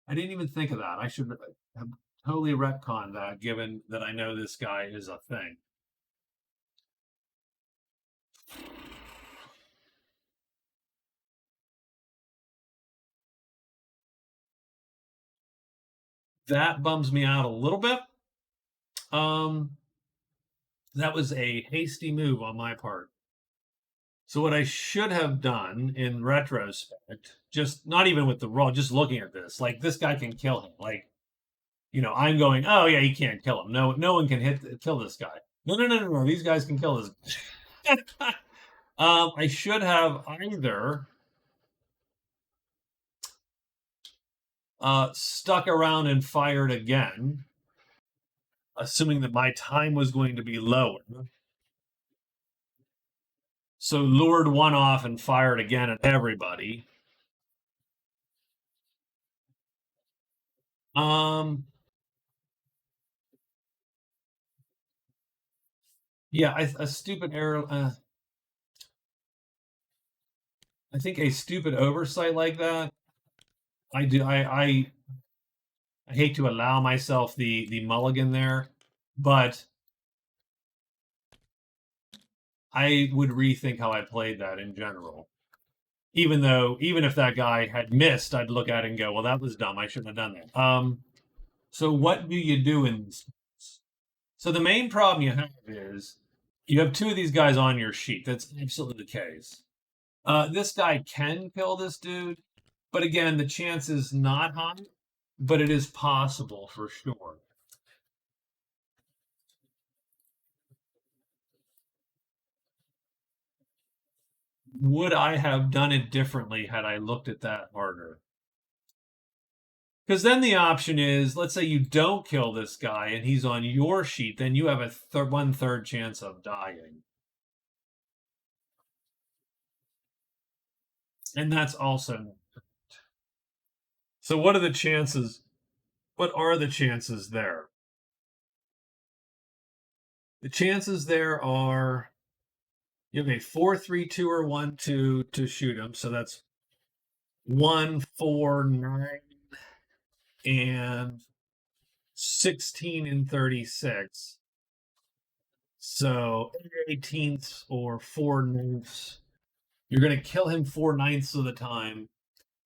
I should have totally retconned that, given that I know this guy is a thing. That bums me out a little bit. That was a hasty move on my part. So what I should have done in retrospect, just not even with the roll, just looking at this, like this guy can kill him. Like, I'm going, oh yeah, he can't kill him. No one can kill this guy. No. These guys can kill this. I should have either stuck around and fired again, assuming that my time was going to be lower. So lured one off and fired again at everybody. Yeah, a stupid error. I think a stupid oversight like that. I hate to allow myself the mulligan there, but I would rethink how I played that in general. Even if that guy had missed, I'd look at it and go, well, that was dumb. I shouldn't have done that. So what do you do in this? So the main problem you have is You have two of these guys on your sheet. That's absolutely the case. This guy can kill this dude, but again, the chance is not high, but it is possible for sure. Would I have done it differently had I looked at that harder? Because then the option is, let's say you don't kill this guy and he's on your sheet, then you have a 1/3 chance of dying. And that's also. So what are the chances? What are the chances there? The chances there are you have a 4-3-2 or 1-2 to shoot him. So that's 1, 4, 9, and 16 and 36. So 8/18 or 4/9. You're going to kill him 4/9 of the time,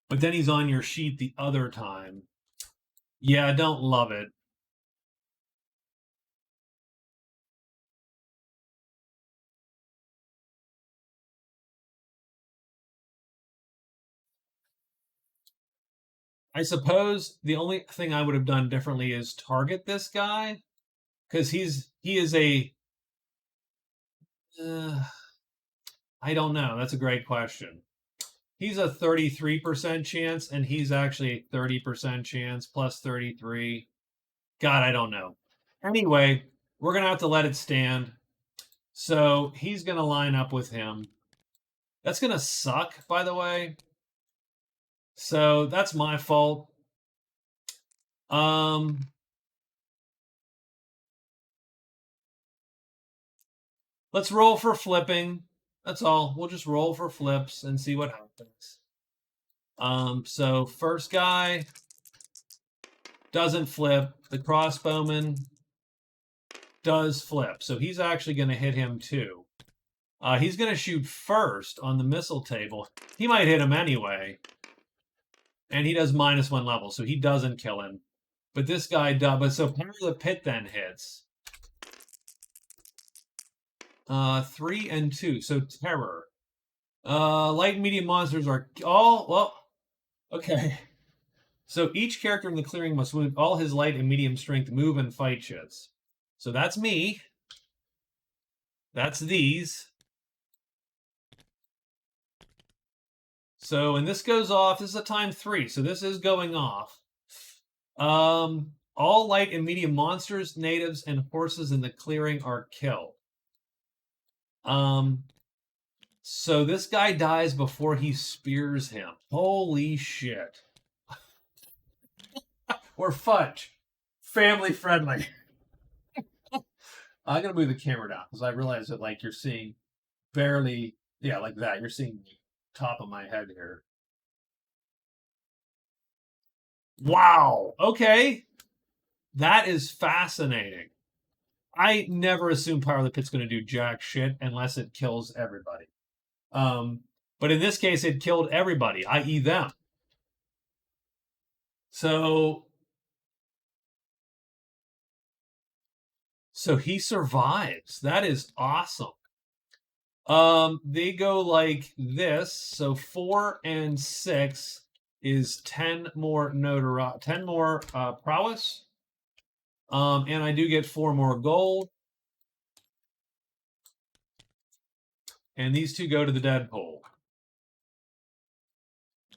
but then he's on your sheet the other time. Yeah, I don't love it. I suppose the only thing I would have done differently is target this guy because he is a. Uh, I don't know. That's a great question. He's a 33% chance, and he's actually a 30% chance plus 33. God, I don't know. Anyway, we're gonna have to let it stand. So he's gonna line up with him. That's gonna suck, by the way. So that's my fault. Um, let's roll for flipping. That's all. We'll just roll for flips and see what happens. So first guy doesn't flip. The crossbowman does flip. So he's actually going to hit him too. He's going to shoot first on the missile table. He might hit him anyway. And he does -1 level, so he doesn't kill him. But this guy does. But so Power of the Pit then hits. 3 and 2. So terror. Light and medium monsters are all well. Okay. So each character in the clearing must move all his light and medium strength move and fight shits. So that's me. That's these. So and this goes off. This is a time 3, so this is going off. All light and medium monsters, natives, and horses in the clearing are killed. So this guy dies before he spears him. Holy shit. We're fudge. Family friendly. I'm gonna move the camera down because I realize that like you're seeing barely, yeah, like that. You're seeing the top of my head here. Wow. Okay. That is fascinating. I never assume Power of the Pit's going to do jack shit unless it kills everybody. But in this case, it killed everybody, i.e., them. So he survives. That is awesome. They go like this. So 4 and 6 is 10 more notoriety, 10 more prowess. And I do get 4 more gold. And these two go to the Deadpool.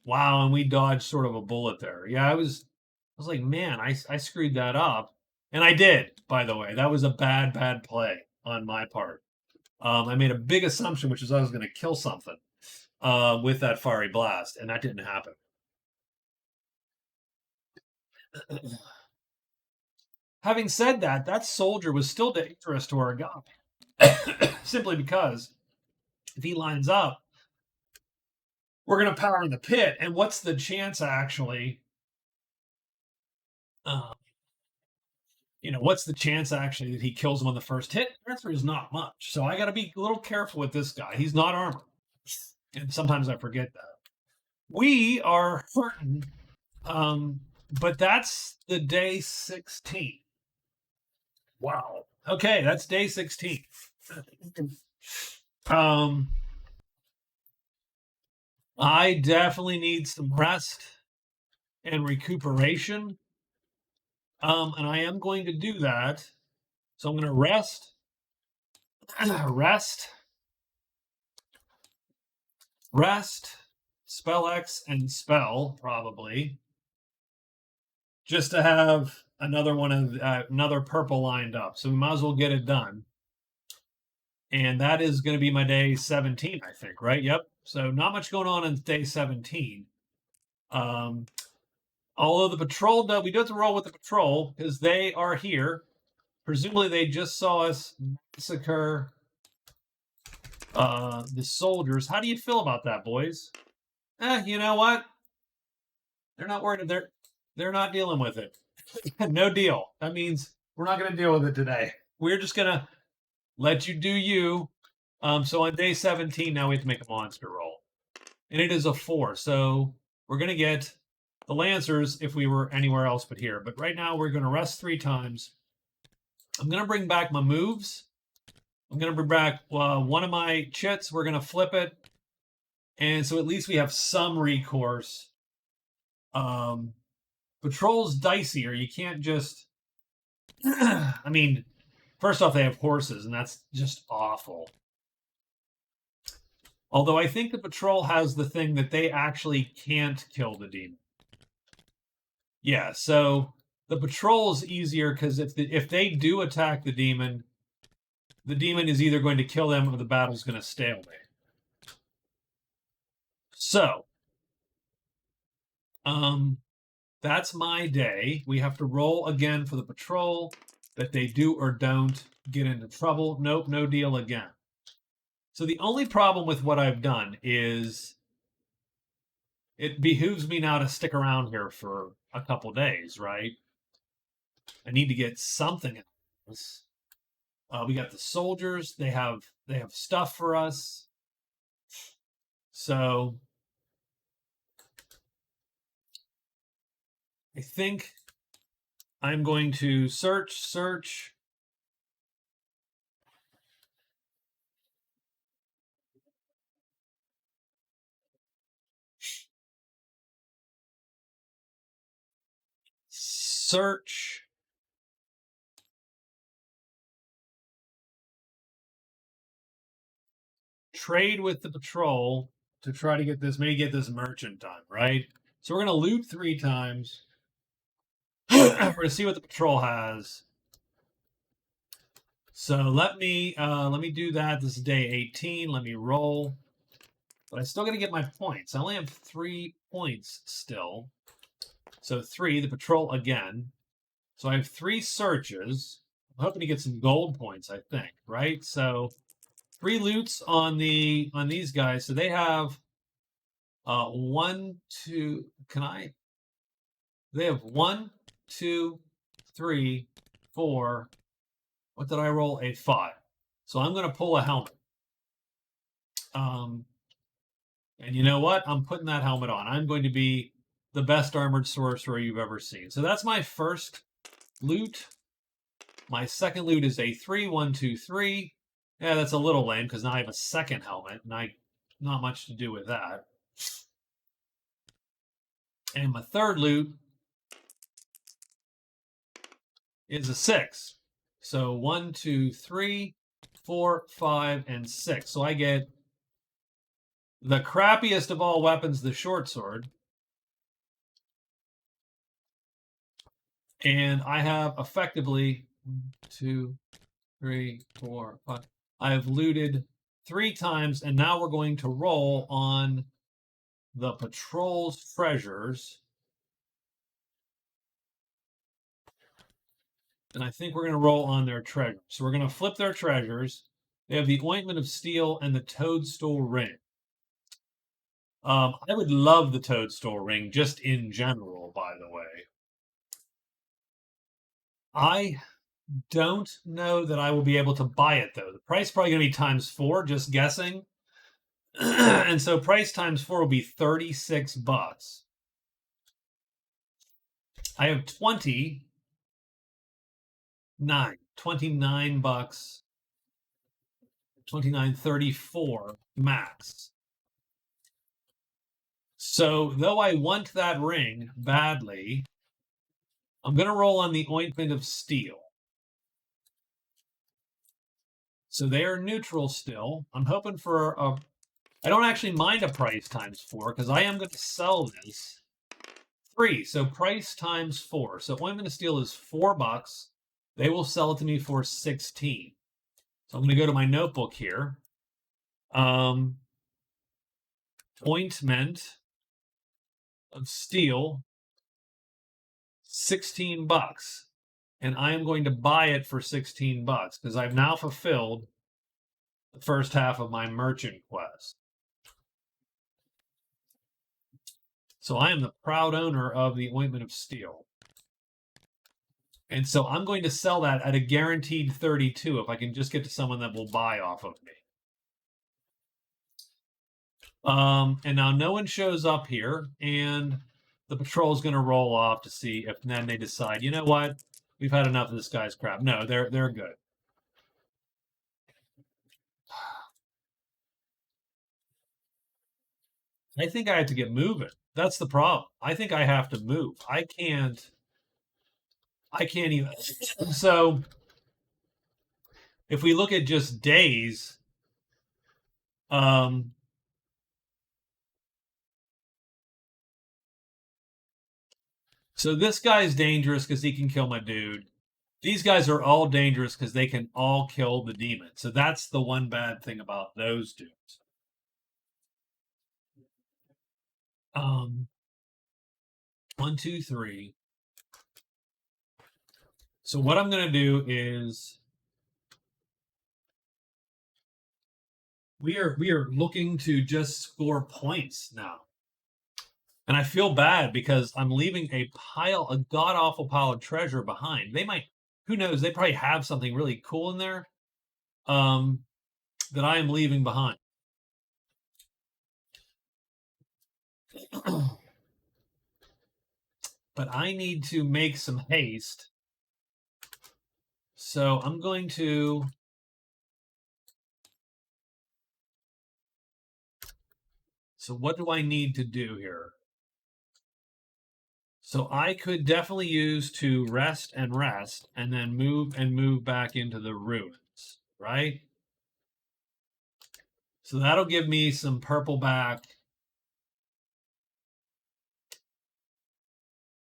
Wow, and we dodged sort of a bullet there. Yeah, I was like, man, I screwed that up. And I did, by the way. That was a bad play on my part. I made a big assumption, which is I was going to kill something with that fiery blast, and that didn't happen. Having said that, that soldier was still dangerous to our guy, simply because if he lines up, we're going to power in the pit. And what's the chance, actually? What's the chance actually that he kills him on the first hit? The answer is not much. So I got to be a little careful with this guy. He's not armored. And sometimes I forget that. We are hurting. But that's the day 16. Wow. Okay, that's day 16. I definitely need some rest and recuperation. And I am going to do that. So I'm going to rest, rest, rest, spell X, and spell probably, just to have another one of another purple lined up. So we might as well get it done. And that is going to be my day 17, I think, right? Yep. So not much going on day 17. Although the patrol, we do have to roll with the patrol because they are here. Presumably, they just saw us massacre the soldiers. How do you feel about that, boys? You know what? They're not worried. They're not dealing with it. No deal. That means we're not going to deal with it today. We're just going to let you do you. So on day 17, now we have to make a monster roll, and it is a 4. So we're going to get the Lancers if we were anywhere else but here. But right now we're going to rest 3 times. I'm going to bring back my moves. I'm going to bring back one of my chits. We're going to flip it. And so at least we have some recourse. Patrol's dicier. You can't just... I mean, first off, they have horses, and that's just awful. Although I think the patrol has the thing that they actually can't kill the demon. Yeah, so the patrol is easier because if they do attack the demon is either going to kill them or the battle's going to stalemate. So, that's my day. We have to roll again for the patrol that they do or don't get into trouble. Nope, no deal again. So the only problem with what I've done is it behooves me now to stick around here for a couple days, right? I need to get something out of this. We got the soldiers. They have stuff for us. So I think I'm going to search. Search. Trade with the patrol to try to get this, maybe get this merchant done, right? So we're going to loot 3 times. We're going to see what the patrol has. So let me do that. This is day 18. Let me roll. But I still got to get my points. I only have 3 points still. So 3, the patrol again. So I have 3 searches. I'm hoping to get some gold points, I think, right? So 3 loots on these guys. So they have 1, 2. They have 1, 2, 3, 4. What did I roll? A 5. So I'm going to pull a helmet. And you know what? I'm putting that helmet on. I'm going to be the best armored sorcerer you've ever seen. So that's my first loot. My second loot is a 3, 1, 2, 3. Yeah, that's a little lame because now I have a second helmet, and not much to do with that. And my third loot is a 6. So 1, 2, 3, 4, 5, and 6. So I get the crappiest of all weapons, the short sword. And I have effectively 1, 2, 3, 4, 5. I have looted 3 times, and now we're going to roll on the patrol's treasures. And I think we're going to roll on their treasures. So we're going to flip their treasures. They have the Ointment of Steel and the Toadstool Ring. I would love the Toadstool Ring just in general, by the way. I don't know that I will be able to buy it, though. The price is probably going to be times 4, just guessing. And so price times 4 will be 36 bucks. I have 29 bucks 29, 34 max. So, though I want that ring badly, I'm going to roll on the Ointment of Steel. So they are neutral still. I'm hoping for a... I don't actually mind a price times 4 because I am going to sell this 3. So price times 4. So Ointment of Steel is $4. They will sell it to me for 16. So I'm going to go to my notebook here. Ointment of Steel, $16. And I am going to buy it for 16 bucks because I've now fulfilled the first half of my merchant quest. So I am the proud owner of the Ointment of Steel. And so I'm going to sell that at a guaranteed 32 if I can just get to someone that will buy off of me. And now no one shows up here, and the patrol is going to roll off to see if then they decide, you know what, we've had enough of this guy's crap. No, they're good. I think I have to get moving. That's the problem. I think I have to move. I can't even. So if we look at just days, so this guy's dangerous because he can kill my dude. These guys are all dangerous because they can all kill the demon. So that's the one bad thing about those dudes. 1, 2, 3. So what I'm going to do is we are looking to just score points now. And I feel bad because I'm leaving a god-awful pile of treasure behind. They might, who knows, they probably have something really cool in there that I am leaving behind. But I need to make some haste. So I'm going to... So what do I need to do here? So I could definitely use to rest and then move back into the ruins, right? So that'll give me some purple back.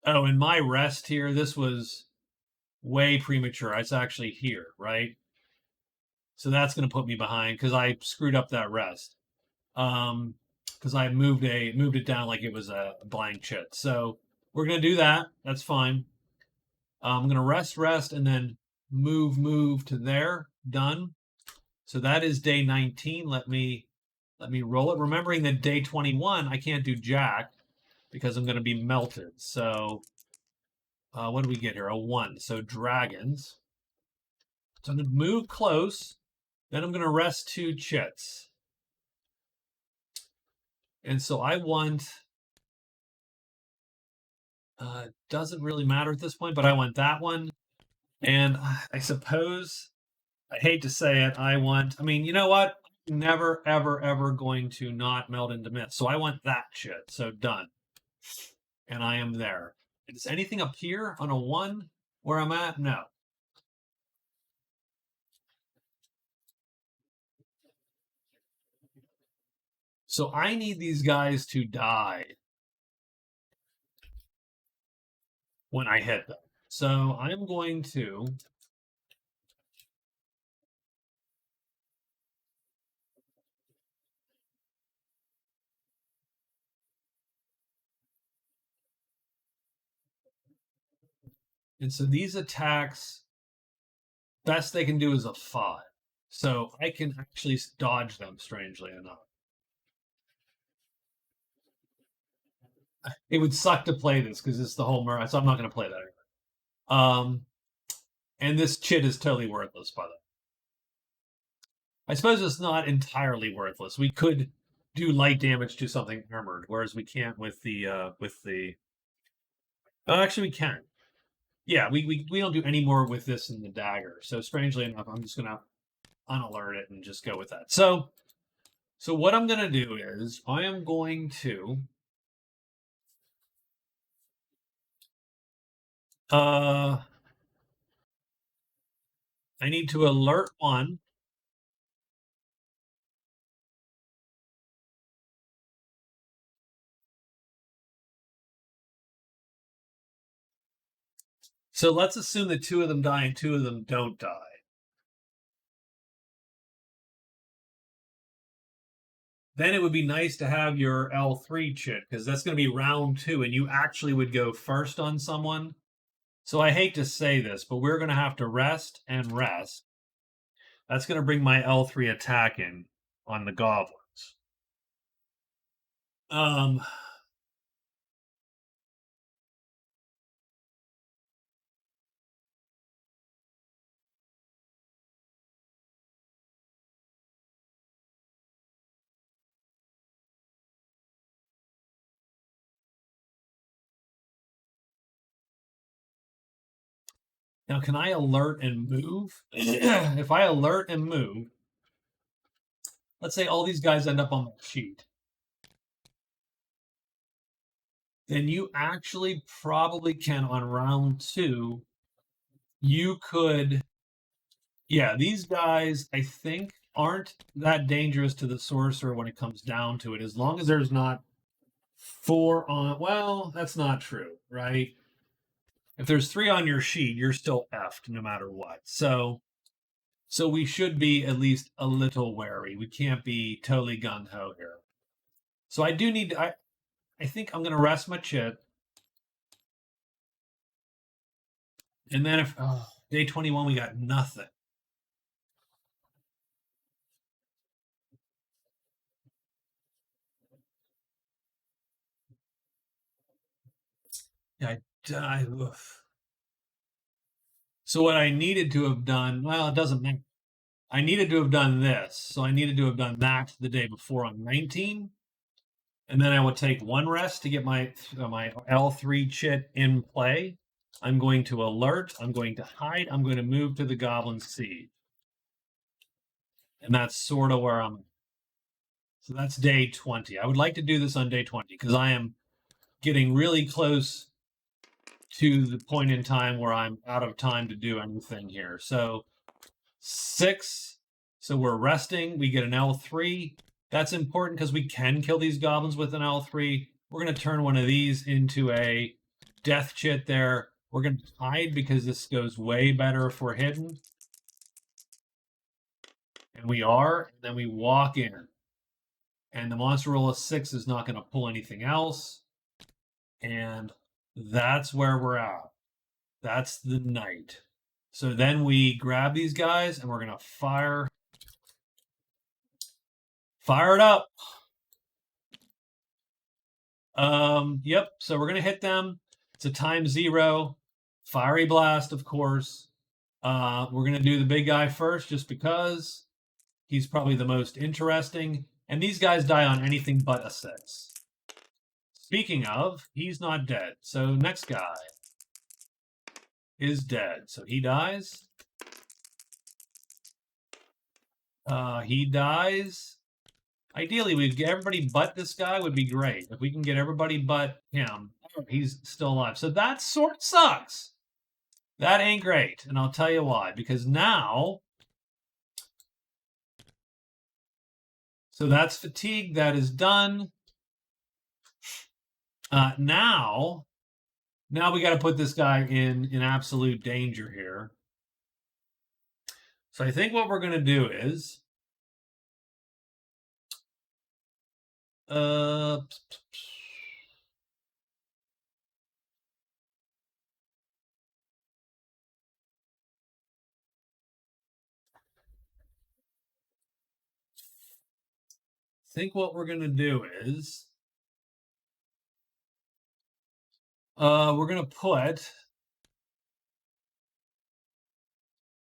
Oh, and my rest here, this was way premature. It's actually here, right? So that's going to put me behind because I screwed up that rest. Because I moved it down like it was a blank chit. So we're going to do that. That's fine. I'm going to rest, and then move to there. Done. So that is day 19. Let me roll it. Remembering that day 21, I can't do jack because I'm going to be melted. So what do we get here? A 1. So dragons. So I'm going to move close. Then I'm going to rest 2 chits. And so I want... doesn't really matter at this point, but I want that one. And I suppose, I hate to say it, I mean, you know what? I'm never, ever, ever going to not melt into myth. So I want that shit. So done. And I am there. Is anything up here on a 1 where I'm at? No. So I need these guys to die when I hit them. So I'm going to... And so these attacks, best they can do is a 5. So I can actually dodge them, strangely enough. It would suck to play this because it's the whole murder, so I'm not going to play that anymore. And this chit is totally worthless, by the way. I suppose it's not entirely worthless. We could do light damage to something armored, whereas we can't with the Oh, actually, we can. Yeah, we don't do any more with this than the dagger. So strangely enough, I'm just gonna unalert it and just go with that. So what I'm going to do is I am going to I need to alert one. So let's assume that 2 of them die and 2 of them don't die. Then it would be nice to have your L3 chit, because that's going to be round 2, and you actually would go first on someone. So I hate to say this, but we're going to have to rest and rest. That's going to bring my L3 attack in on the goblins. Now, can I alert and move? If I alert and move, let's say all these guys end up on my sheet, then you actually probably can, on round 2, you could, yeah, these guys, I think, aren't that dangerous to the sorcerer when it comes down to it, as long as there's not 4 on, well, that's not true, right? If there's 3 on your sheet, you're still effed no matter what. So we should be at least a little wary. We can't be totally gung-ho here. So I do need to, I think I'm going to rest my chit. And then if day 21 we got nothing. Yeah, I oof. So what I needed to have done, well, it doesn't matter. I needed to have done this. So I needed to have done that the day before on 19. And then I would take 1 rest to get my L3 chit in play. I'm going to alert. I'm going to hide. I'm going to move to the Goblin Siege. And that's sort of where I'm. So that's day 20. I would like to do this on day 20 because I am getting really close to the point in time where I'm out of time to do anything here. So 6. So we're resting. We get an L3. That's important because we can kill these goblins with an L3. We're going to turn one of these into a death chit there. We're going to hide because this goes way better if we're hidden. And we are. And then we walk in. And the monster roll of 6 is not going to pull anything else. And that's where we're at. That's the night. So then we grab these guys and we're going to fire it up. Yep. So we're going to hit them. It's a ×0. Fiery blast, of course. We're going to do the big guy first just because he's probably the most interesting. And these guys die on anything but a 6. Speaking of, he's not dead. So next guy is dead. So he dies. He dies. Ideally, we'd get everybody but this guy would be great. If we can get everybody but him, he's still alive. So that sort of sucks. That ain't great. And I'll tell you why. Because now, so that's fatigue. That is done. Now we got to put this guy in absolute danger here. So I think what we're going to do is what we're going to do is we're going to put,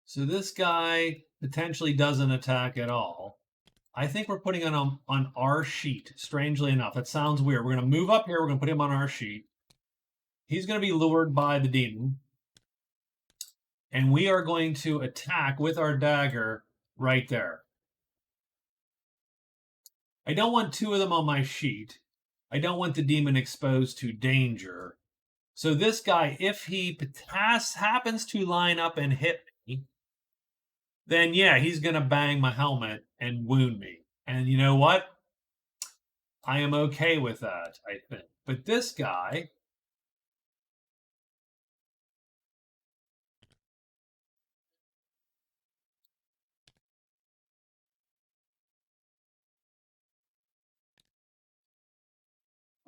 so this guy potentially doesn't attack at all. I think we're putting him on our sheet, strangely enough. It sounds weird. We're going to move up here. We're going to put him on our sheet. He's going to be lured by the demon. And we are going to attack with our dagger right there. I don't want two of them on my sheet. I don't want the demon exposed to danger. So this guy, if he happens to line up and hit me, then yeah, he's going to bang my helmet and wound me. And you know what? I am okay with that, I think. But this guy,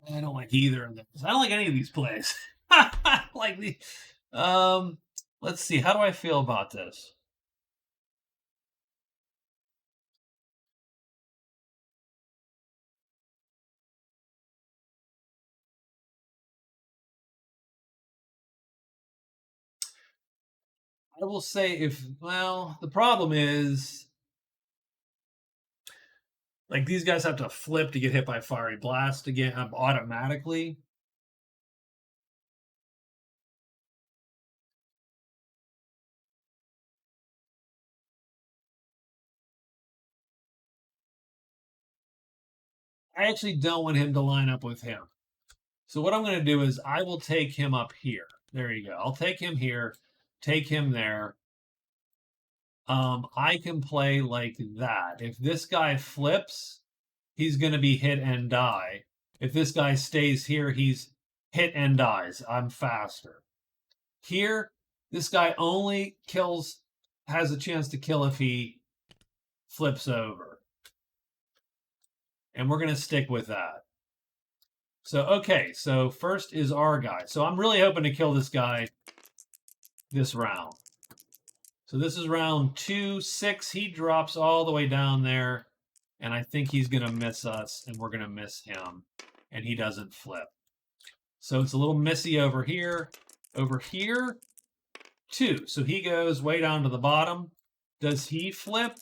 I don't like either of those. I don't like any of these plays. Like the let's see, how do I feel about this? I will say the problem is like these guys have to flip to get hit by fiery blast again automatically. I actually don't want him to line up with him. So what I'm going to do is I will take him up here. There you go. I'll take him here, take him there. I can play like that. If this guy flips, he's going to be hit and die. If this guy stays here, he's hit and dies. I'm faster. Here, this guy only has a chance to kill if he flips over. And we're going to stick with that. So, okay, so first is our guy. So I'm really hoping to kill this guy this round. So this is round 2, 6. He drops all the way down there. And I think he's going to miss us, and we're going to miss him. And he doesn't flip. So it's a little missy over here. Over here, 2. So he goes way down to the bottom. Does he flip?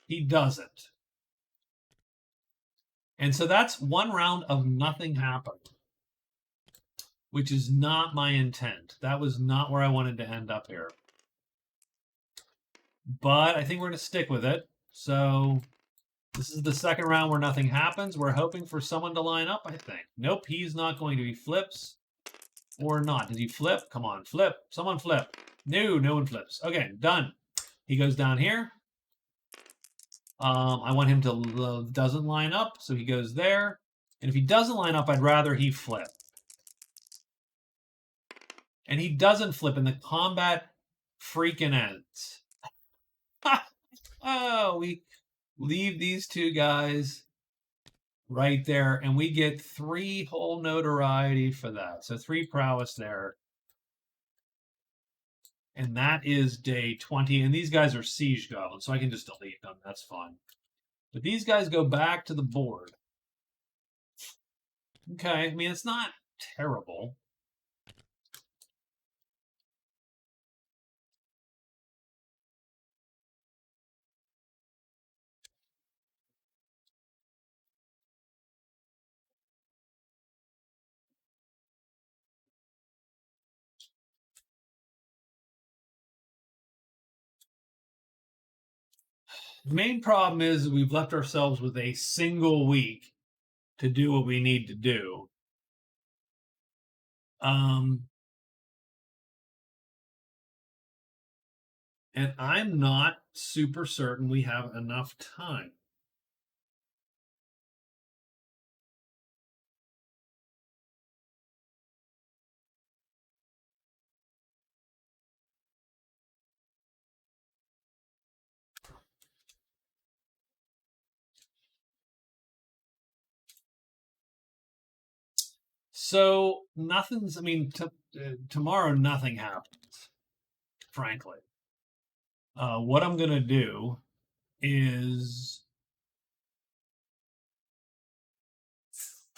He doesn't. And so that's one round of nothing happened, which is not my intent. That was not where I wanted to end up here. But I think we're going to stick with it. So this is the second round where nothing happens. We're hoping for someone to line up, I think. Nope, he's not going to. He flips or not. Did he flip? Come on, flip. Someone flip. No, no one flips. Okay, done. He goes down here. I want him to doesn't line up, so he goes there. And if he doesn't line up, I'd rather he flip. And he doesn't flip, and the combat freaking ends. Oh, we leave these two guys right there, and we get 3 whole notoriety for that. So 3 prowess there. And that is day 20. And these guys are siege goblins, so I can just delete them. That's fine. But these guys go back to the board. Okay, I mean, it's not terrible. The main problem is we've left ourselves with a single week to do what we need to do. And I'm not super certain we have enough time. So nothing's, I mean, tomorrow nothing happens, frankly. What I'm going to do is,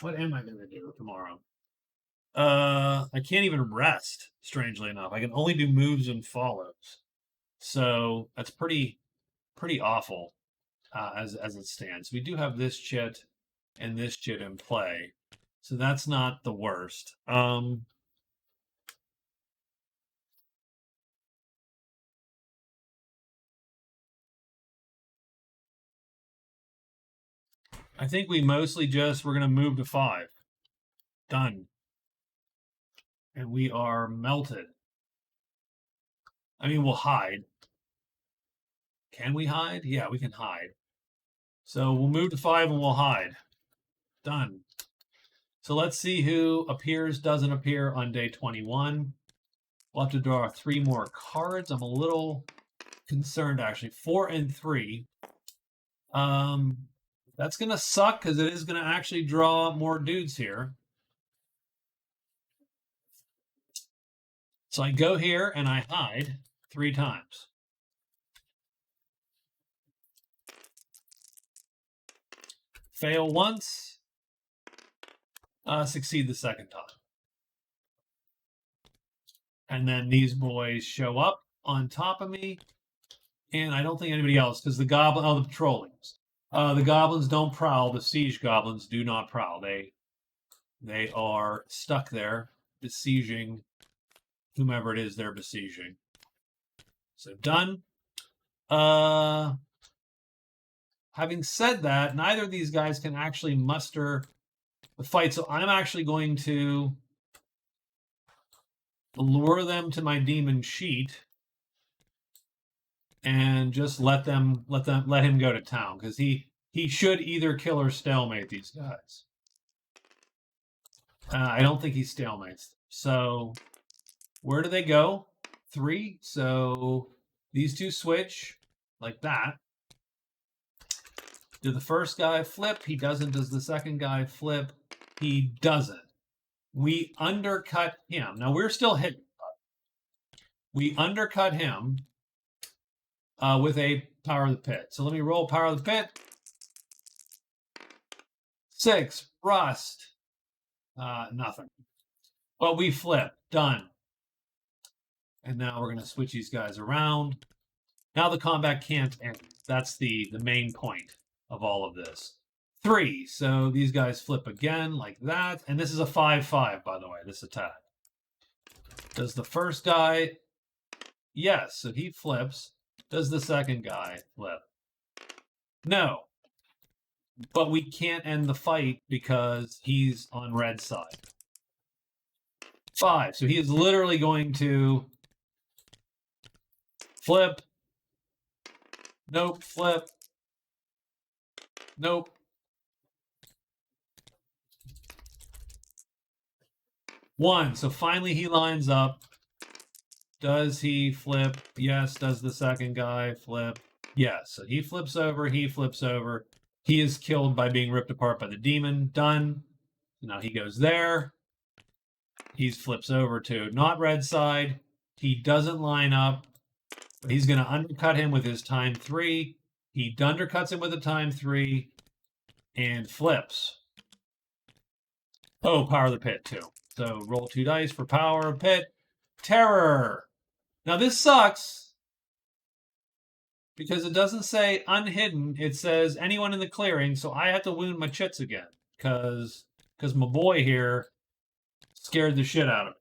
what am I going to do tomorrow? I can't even rest, strangely enough. I can only do moves and follows. So that's pretty awful as it stands. We do have this chit and this chit in play. So that's not the worst. I think we mostly we're going to move to 5. Done. And we are melted. I mean, we'll hide. Can we hide? Yeah, we can hide. So we'll move to 5 and we'll hide. Done. So let's see who appears, doesn't appear on day 21. We'll have to draw 3 more cards. I'm a little concerned, actually. 4 and 3. That's going to suck because it is going to actually draw more dudes here. So I go here and I hide 3 times. Fail once, succeed the second time. And then these boys show up on top of me. And I don't think anybody else, because the the patrollings. The goblins don't prowl. The siege goblins do not prowl. They are stuck there, besieging whomever it is they're besieging. So done. Having said that, neither of these guys can actually muster the fight. So I'm actually going to lure them to my demon sheet and just let him go to town, because he should either kill or stalemate these guys. I don't think he stalemates. So where do they go? 3. So these 2 switch like that. Did the first guy flip? He doesn't. Does the second guy flip? He doesn't. We undercut him. Now we're still hitting. We undercut him with a Power of the Pit. So let me roll Power of the Pit. 6. Rust. Nothing. But we flip. Done. And now we're going to switch these guys around. Now the combat can't end. That's the main point of all of this. 3. So these guys flip again like that. And this is a 5-5, by the way, this attack. Does the first guy? Yes. So he flips. Does the second guy flip? No. But we can't end the fight because he's on red side. 5. So he is literally going to flip. Nope. Flip. Nope. One. So finally he lines up. Does he flip? Yes. Does the second guy flip? Yes. So he flips over. He flips over. He is killed by being ripped apart by the demon. Done. Now he goes there. He flips over to not red side. He doesn't line up. But he's going to undercut him with his time 3. He undercuts him with a time 3 and flips. Oh, Power of the Pit too. So roll 2 dice for Power of Pit. Terror. Now this sucks because it doesn't say unhidden. It says anyone in the clearing. So I have to wound my chits again because my boy here scared the shit out of me.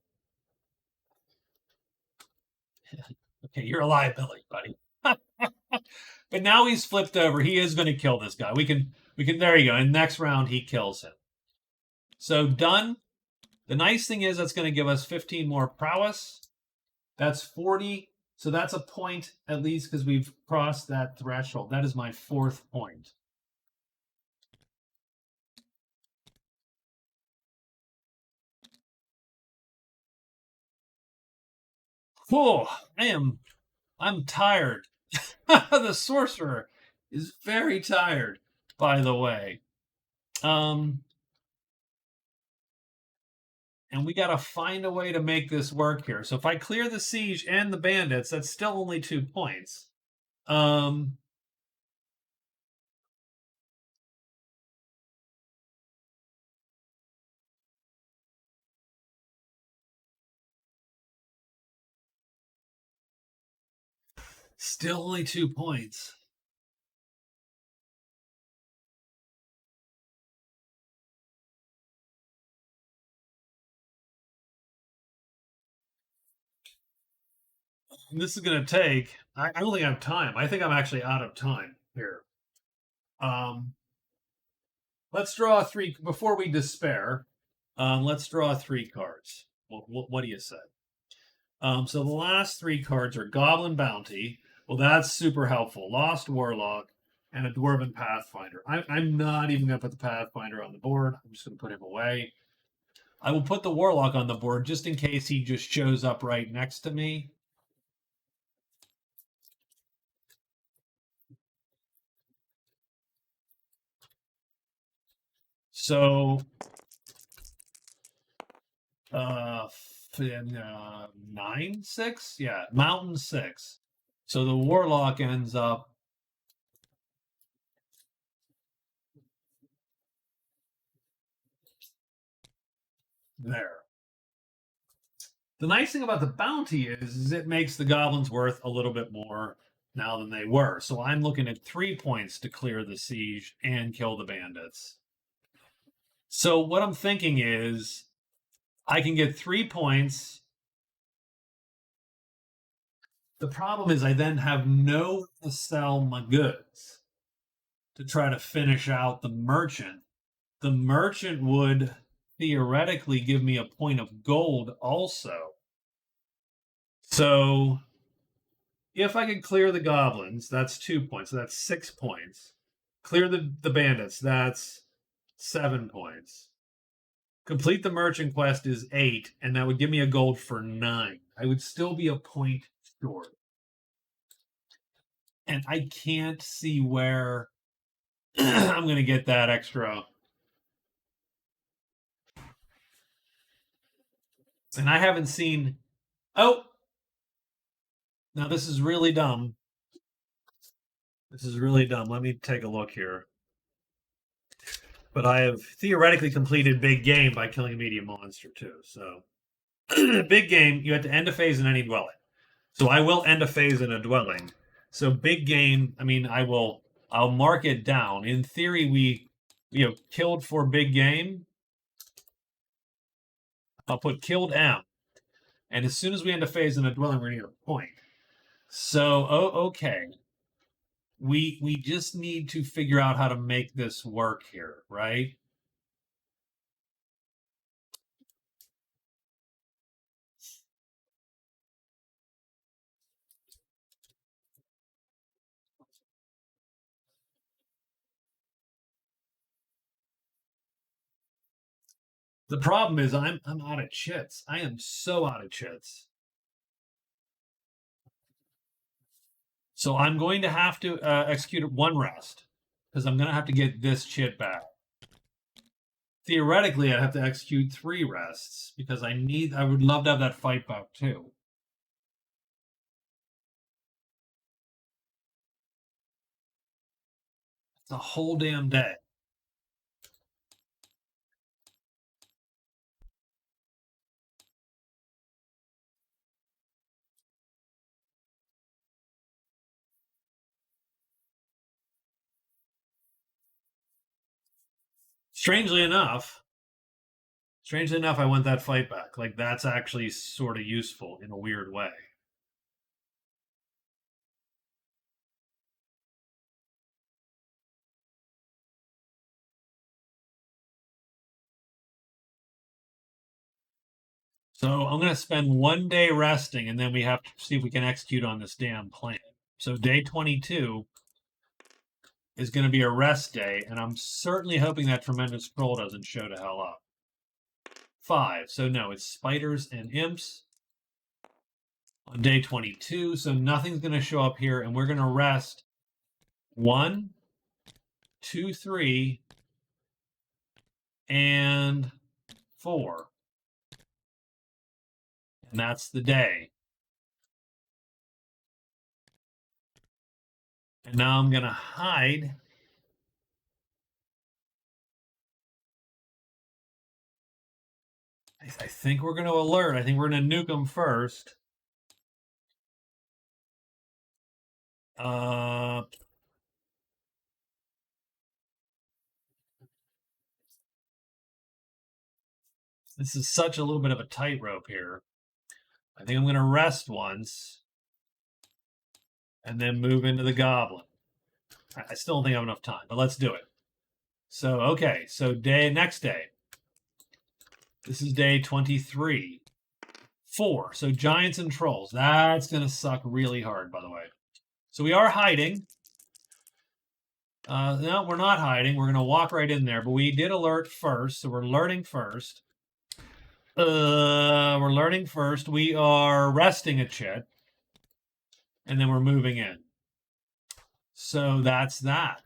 Okay, you're a liability, buddy. But now he's flipped over. He is going to kill this guy. We can. There you go. And next round he kills him. So done. The nice thing is that's going to give us 15 more prowess. That's 40. So that's a point at least because we've crossed that threshold. That is my 4th point. Whoa, I'm tired. The sorcerer is very tired, by the way. And we got to find a way to make this work here. So if I clear the siege and the bandits, that's still only 2 points. Still only 2 points. And this is going to take. I only have time. I think I'm actually out of time here. Let's draw 3 before we despair. Let's draw 3 cards. What do you say? So the last 3 cards are Goblin Bounty. Well, that's super helpful. Lost Warlock and a Dwarven Pathfinder. I'm not even going to put the Pathfinder on the board. I'm just going to put him away. I will put the Warlock on the board just in case he just shows up right next to me. So, 9/6? Yeah, Mountain 6. So the Warlock ends up there. The nice thing about the bounty is it makes the goblins worth a little bit more now than they were. So I'm looking at 3 points to clear the siege and kill the bandits. So what I'm thinking is I can get 3 points. The problem is I then have nowhere to sell my goods to try to finish out the merchant. The merchant would theoretically give me a point of gold also. So if I could clear the goblins, that's 2 points. So that's 6 points. Clear the bandits, that's 7 points. Complete the merchant quest is 8, and that would give me a gold for 9. I would still be a point short. And I can't see where I'm going to get that extra. And I haven't seen. Oh! Now this is really dumb. This is really dumb. Let me take a look here. But I have theoretically completed Big Game by killing a medium monster too. So, Big Game, you have to end a phase in any dwelling. So I will end a phase in a dwelling. So Big Game, I mean, I'll mark it down. In theory, we killed for Big Game. I'll put killed M. And as soon as we end a phase in a dwelling, we're going to get a point. So, okay. We just need to figure out how to make this work here, right? The problem is I'm out of chits. I am so out of chits. So I'm going to have to execute 1 rest because I'm going to have to get this chit back. Theoretically, I'd have to execute 3 rests because I would love to have that fight back too. It's a whole damn day. Strangely enough, I want that fight back. Like, that's actually sort of useful in a weird way. So I'm going to spend 1 day resting, and then we have to see if we can execute on this damn plan. So day 22 is going to be a rest day, and I'm certainly hoping that Tremendous Scroll doesn't show to hell up. 5. So no, it's spiders and imps on day 22. So nothing's going to show up here, and we're going to rest 1, 2, 3, and 4. And that's the day. And now I'm going to hide. I think we're going to alert. I think we're going to nuke them first. This is such a little bit of a tightrope here. I think I'm going to rest once and then move into the goblin. I still don't think I have enough time, but let's do it. So, okay. So next day. This is day 23. 4. So giants and trolls. That's going to suck really hard, by the way. So we are hiding. No, we're not hiding. We're going to walk right in there. But we did alert first. So we're alerting first. We're learning first. We are resting a chit. And then we're moving in. So that's that.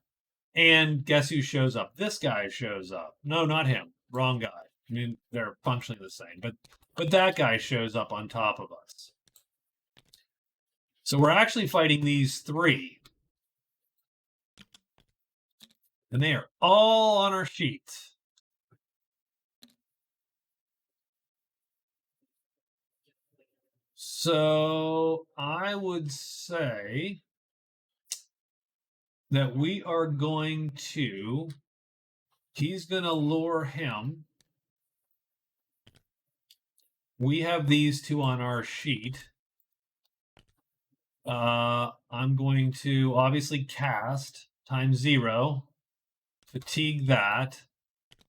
And guess who shows up? This guy shows up. No, not him. Wrong guy. I mean, they're functionally the same. But that guy shows up on top of us. So we're actually fighting these 3. And they are all on our sheet. So I would say that we are going to, he's going to lure him. We have these 2 on our sheet. I'm going to obviously cast times 0, fatigue that,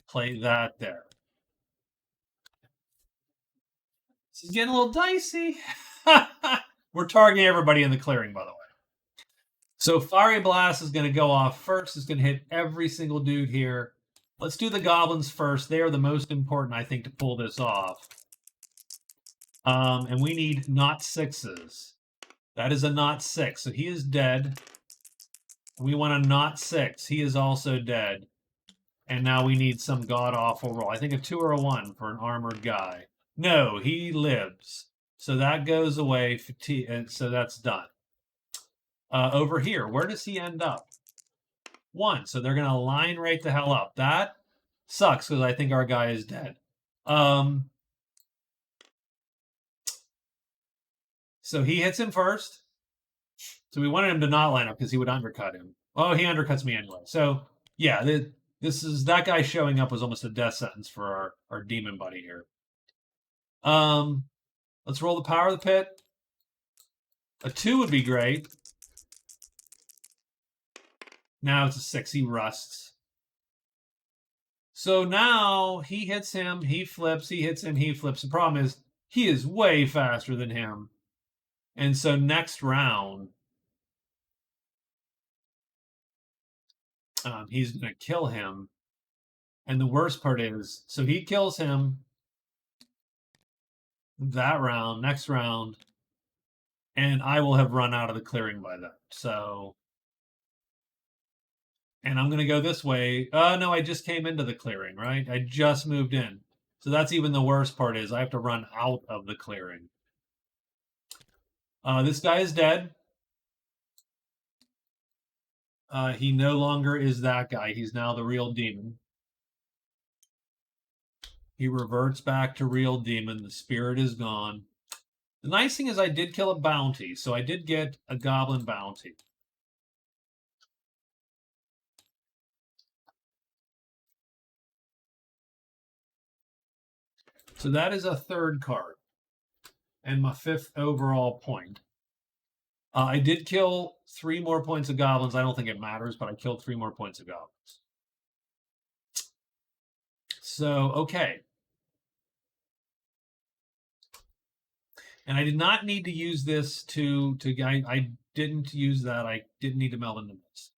play that there. This is getting a little dicey. We're targeting everybody in the clearing, by the way. So Fiery Blast is going to go off first. It's going to hit every single dude here. Let's do the goblins first. They are the most important, I think, to pull this off. And we need not 6s. That is a not 6. So he is dead. We want a not 6. He is also dead. And now we need some god-awful roll. I think a 2 or a 1 for an armored guy. No, he lives. So that goes away. So that's done. Over here, where does he end up? 1. So they're going to line right the hell up. That sucks because I think our guy is dead. So he hits him first. So we wanted him to not line up because he would undercut him. Oh, he undercuts me anyway. So yeah, this is that guy showing up was almost a death sentence for our demon buddy here. Let's roll the power of the pit. A 2 would be great. Now it's a 6. He rusts. So now he hits him. He flips. He hits him. He flips. The problem is he is way faster than him. And so next round, he's going to kill him. And the worst part is, so he kills him that round, next round, and I will have run out of the clearing by then. So, and I'm going to go this way. No, I just came into the clearing, right? I just moved in. So that's even the worst part is I have to run out of the clearing. This guy is dead. He no longer is that guy. He's now the real demon. He reverts back to real demon. The spirit is gone. The nice thing is I did kill a bounty, so I did get a goblin bounty. So that is a 3rd card and my 5th overall point. I did kill 3 more points of goblins. I don't think it matters, but I killed 3 more points of goblins. So, okay. And I did not need to use this I didn't use that. I didn't need to meld into this.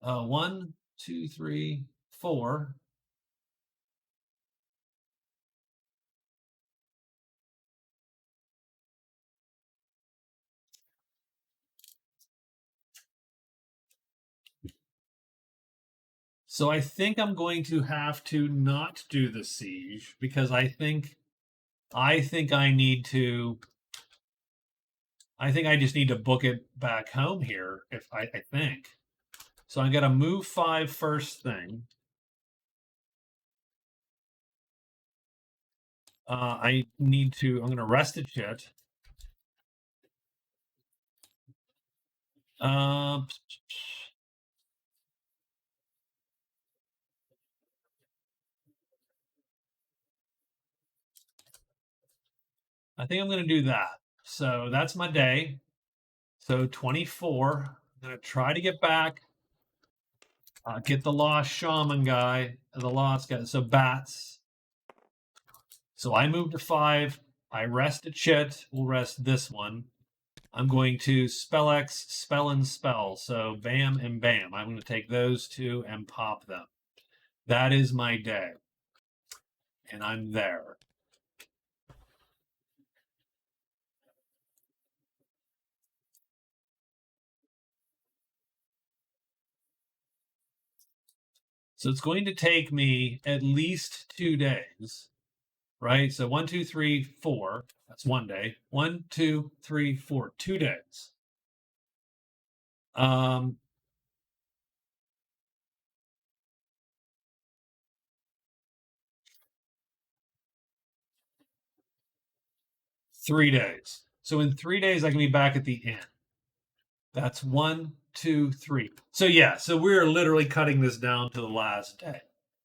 1, 2, 3, 4. So I think I'm going to have to not do the siege because I think I need to. I think I just need to book it back home here. If I think so, I'm gonna move 5 first thing. I need to. I'm gonna rest a chit. I think I'm going to do that. So that's my day. So 24. I'm going to try to get back. Get the lost shaman guy, the lost guy. So bats. So I move to 5. I rest a chit. We'll rest this one. I'm going to spell X, spell and spell. So bam and bam. I'm going to take those two and pop them. That is my day. And I'm there. So it's going to take me at least 2 days, right? So 1, 2, 3, 4. That's one day. 1, 2, 3, 4. 2 days. 3 days. So in 3 days, I can be back at the inn. That's 1, 2, 3. So yeah, so we're literally cutting this down to the last day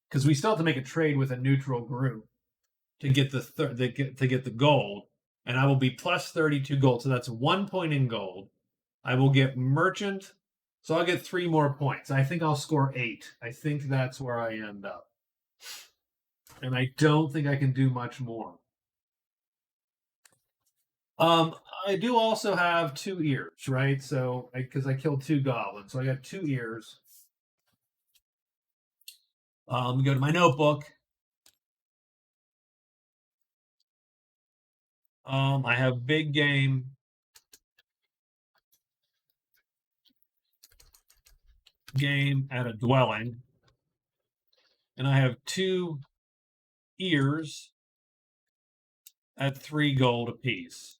because we still have to make a trade with a neutral group to get the to get the gold, and I will be plus 32 gold. So that's 1 point in gold. I will get merchant, so I'll get 3 more points. I think I'll score 8. I think that's where I end up, and I don't think I can do much more. I do also have 2 ears, right? So, because I killed 2 goblins, so I got 2 ears. Go to my notebook. I have big game. Game at a dwelling. And I have 2 ears at 3 gold apiece.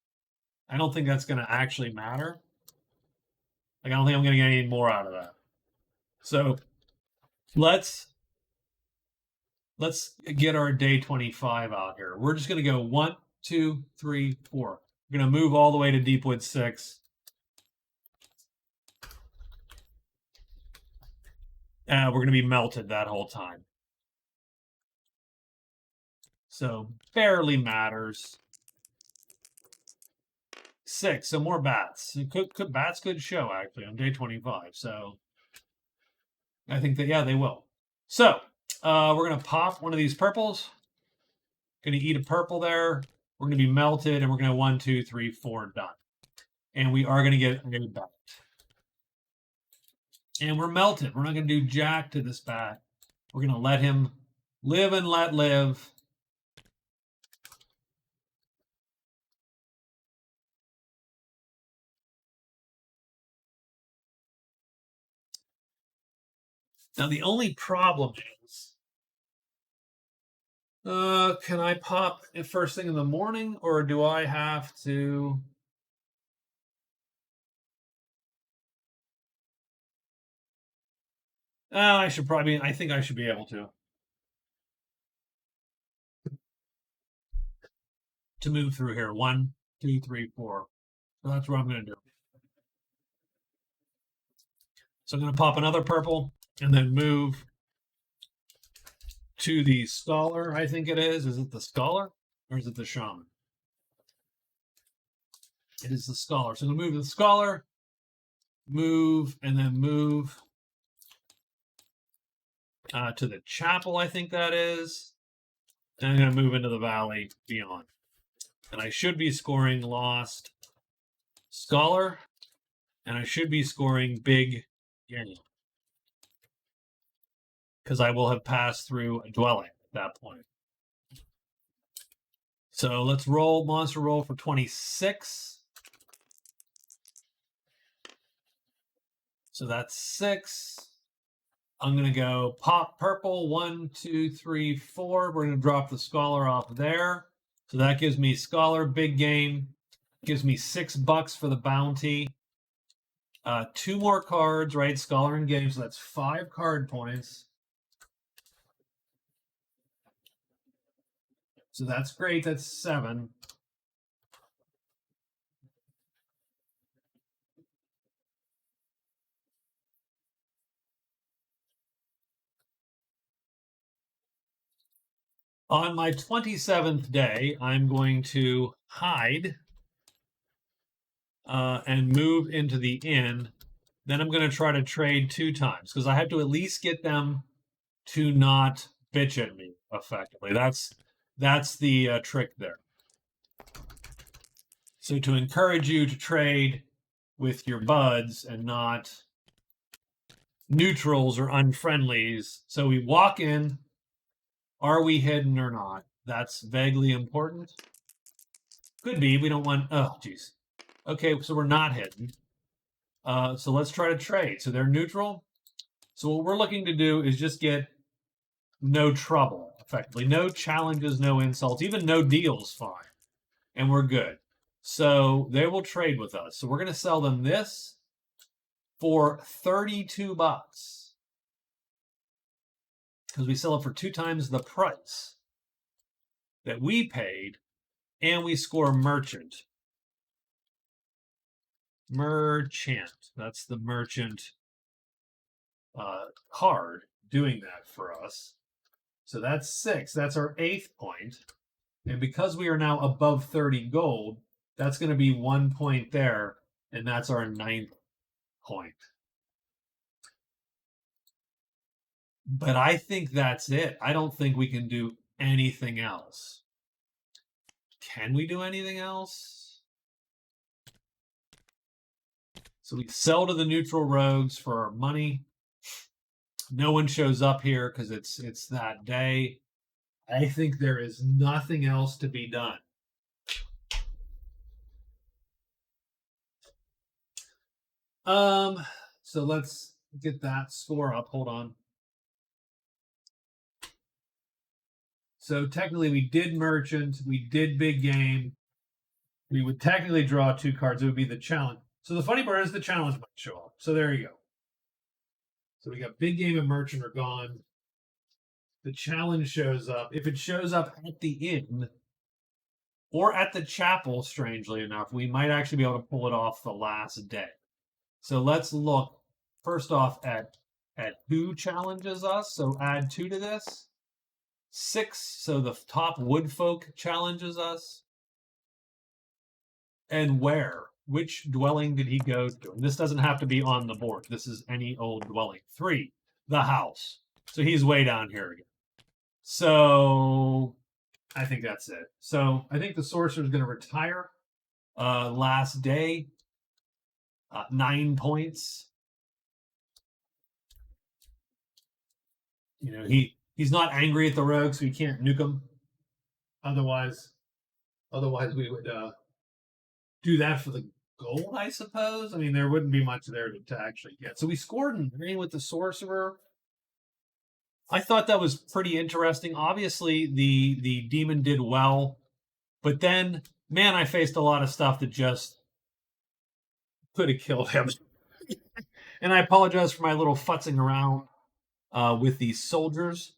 I don't think that's going to actually matter. Like, I don't think I'm going to get any more out of that. So let's get our day 25 out here. We're just going to go 1, 2, 3, 4. We're going to move all the way to Deepwood 6. We're going to be melted that whole time. So barely matters. 6, so more bats. Bats could show actually on day 25. So I think that, yeah, they will. So we're going to pop one of these purples. Going to eat a purple there. We're going to be melted, and we're going to 1, 2, 3, 4 done. And we are going to get a bat. And we're melted. We're not going to do jack to this bat. We're going to let him live and let live. Now, the only problem is, can I pop it first thing in the morning, or do I have to... I think I should be able to move through here. 1, 2, 3, 4. So that's what I'm going to do. So I'm going to pop another purple and then move to the scholar, I think it is. Is it the scholar or is it the shaman? It is the scholar. So I'm going to move to the scholar, move, and then move to the chapel, I think that is. And I'm going to move into the valley beyond. And I should be scoring lost scholar, and I should be scoring big game, because I will have passed through a dwelling at that point. So let's roll monster roll for 26. So that's 6. I'm going to go pop purple. 1, 2, 3, 4. We're going to drop the scholar off there. So that gives me scholar, big game. Gives me $6 for the bounty. 2 more cards, right? Scholar and game. So that's 5 card points. So that's great. That's 7. On my 27th day, I'm going to hide and move into the inn then I'm going to try to trade 2 times because I have to at least get them to not bitch at me effectively. That's the trick there. So to encourage you to trade with your buds and not neutrals or unfriendlies. So we walk in. Are we hidden or not? That's vaguely important. Could be. We don't want. Oh, geez. Okay, so we're not hidden. So let's try to trade. So they're neutral. So what we're looking to do is just get no trouble, effectively. No challenges, no insults, even no deals, fine. And we're good. So they will trade with us. So we're going to sell them this for 32 bucks. Because we sell it for 2 times the price that we paid, and we score merchant. Merchant. That's the merchant card doing that for us. So that's 6. That's our 8th point. And because we are now above 30 gold, that's going to be 1 point there. And that's our 9th point. But I think that's it. I don't think we can do anything else. Can we do anything else? So we sell to the neutral rogues for our money. No one shows up here because it's that day. I think there is nothing else to be done. So let's get that score up. Hold on. So technically we did merchant, we did big game. We would technically draw 2 cards. It would be the challenge. So the funny part is the challenge might show up. So there you go. So we got big game and merchant are gone. The challenge shows up. If it shows up at the inn or at the chapel, strangely enough, we might actually be able to pull it off the last day. So let's look first off at who challenges us. So add 2 to this. 6. So the top wood folk challenges us. And where? Which dwelling did he go to? And this doesn't have to be on the board. This is any old dwelling. 3. The house. So he's way down here again. So I think that's it. So I think the sorcerer is going to retire. Last day, 9 points. You know, he's not angry at the rogue, so he can't nuke him. Otherwise we would do that for the gold, I suppose. I mean, there wouldn't be much there to actually get. So we scored in green with the sorcerer. I thought that was pretty interesting. Obviously, the demon did well, but then, man, I faced a lot of stuff that just could have killed him. And I apologize for my little futzing around with these soldiers.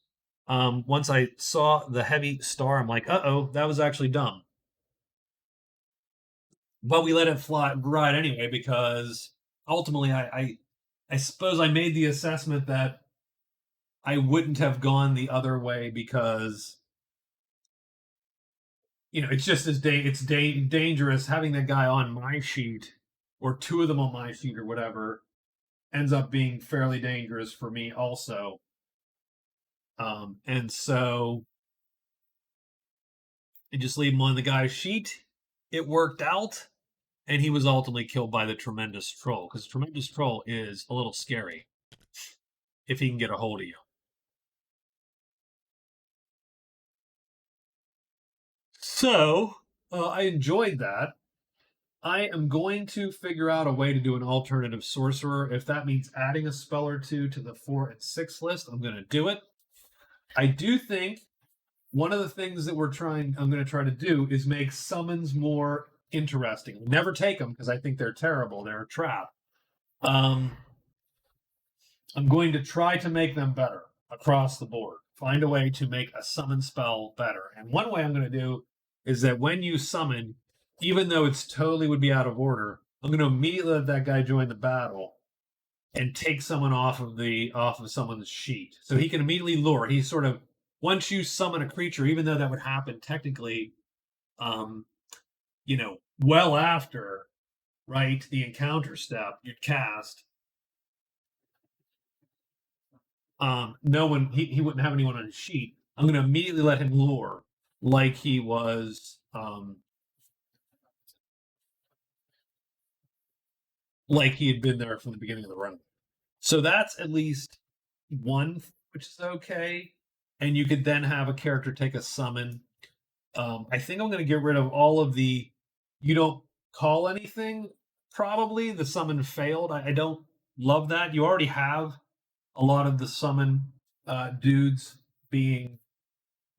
Once I saw the heavy star, I'm like, uh-oh, that was actually dumb. But we let it fly right anyway because ultimately I suppose I made the assessment that I wouldn't have gone the other way because it's just as dangerous having that guy on my sheet or 2 of them on my sheet or whatever ends up being fairly dangerous for me also. And so I just leave him on the guy's sheet. It worked out, and he was ultimately killed by the tremendous troll because tremendous troll is a little scary if he can get a hold of you. So I enjoyed that. I am going to figure out a way to do an alternative sorcerer. If that means adding a spell or 2 to the 4 and 6 list, I'm going to do it. I do think one of the things that I'm going to try to do is make summons more interesting. Never take them because I think they're terrible. They're a trap. I'm going to try to make them better across the board. Find a way to make a summon spell better. And one way I'm going to do is that when you summon, even though it's totally would be out of order, I'm going to immediately let that guy join the battle and take someone off of someone's sheet. So he can immediately lure. He sort of, once you summon a creature, even though that would happen technically, well after, right, the encounter step, you'd cast, no one he wouldn't have anyone on his sheet. I'm going to immediately let him lure like he was like he had been there from the beginning of the run. So that's at least one, which is okay. And you could then have a character take a summon. I think I'm going to get rid of all of the you don't call anything. Probably the summon failed. I don't love that. You already have a lot of the summon dudes being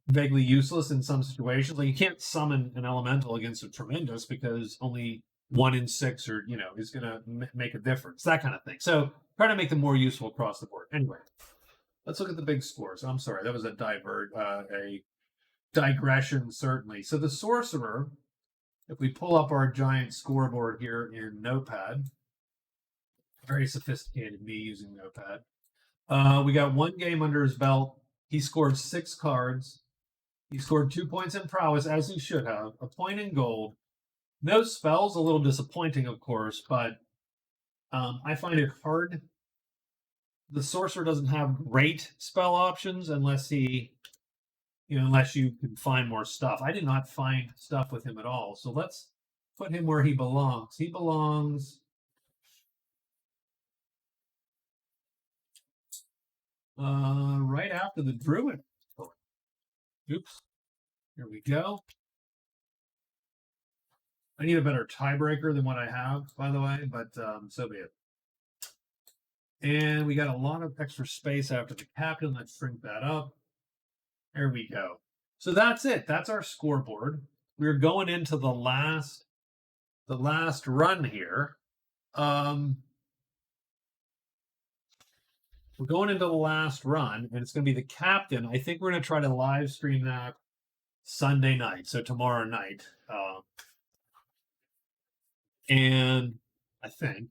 vaguely useless in some situations. Like you can't summon an elemental against a tremendous because only 1 in 6 or is going to make a difference. That kind of thing. So try to make them more useful across the board. Anyway, let's look at the big scores. I'm sorry, that was a digression certainly. So the sorcerer, if we pull up our giant scoreboard here in Notepad, very sophisticated me using Notepad. We got 1 game under his belt. He scored 6 cards. He scored 2 points in prowess, as he should have, a point in gold. No spells, a little disappointing, of course, but I find it hard. The sorcerer doesn't have great spell options unless unless you can find more stuff. I did not find stuff with him at all. So let's put him where he belongs. He belongs right after the druid. Oops. Here we go. I need a better tiebreaker than what I have, by the way, but so be it. And we got a lot of extra space after the captain. Let's shrink that up. There we go. So that's it. That's our scoreboard. We're going into the last run here. We're going into the last run, and it's going to be the captain. I think we're going to try to live stream that Sunday night, so tomorrow night. And I think.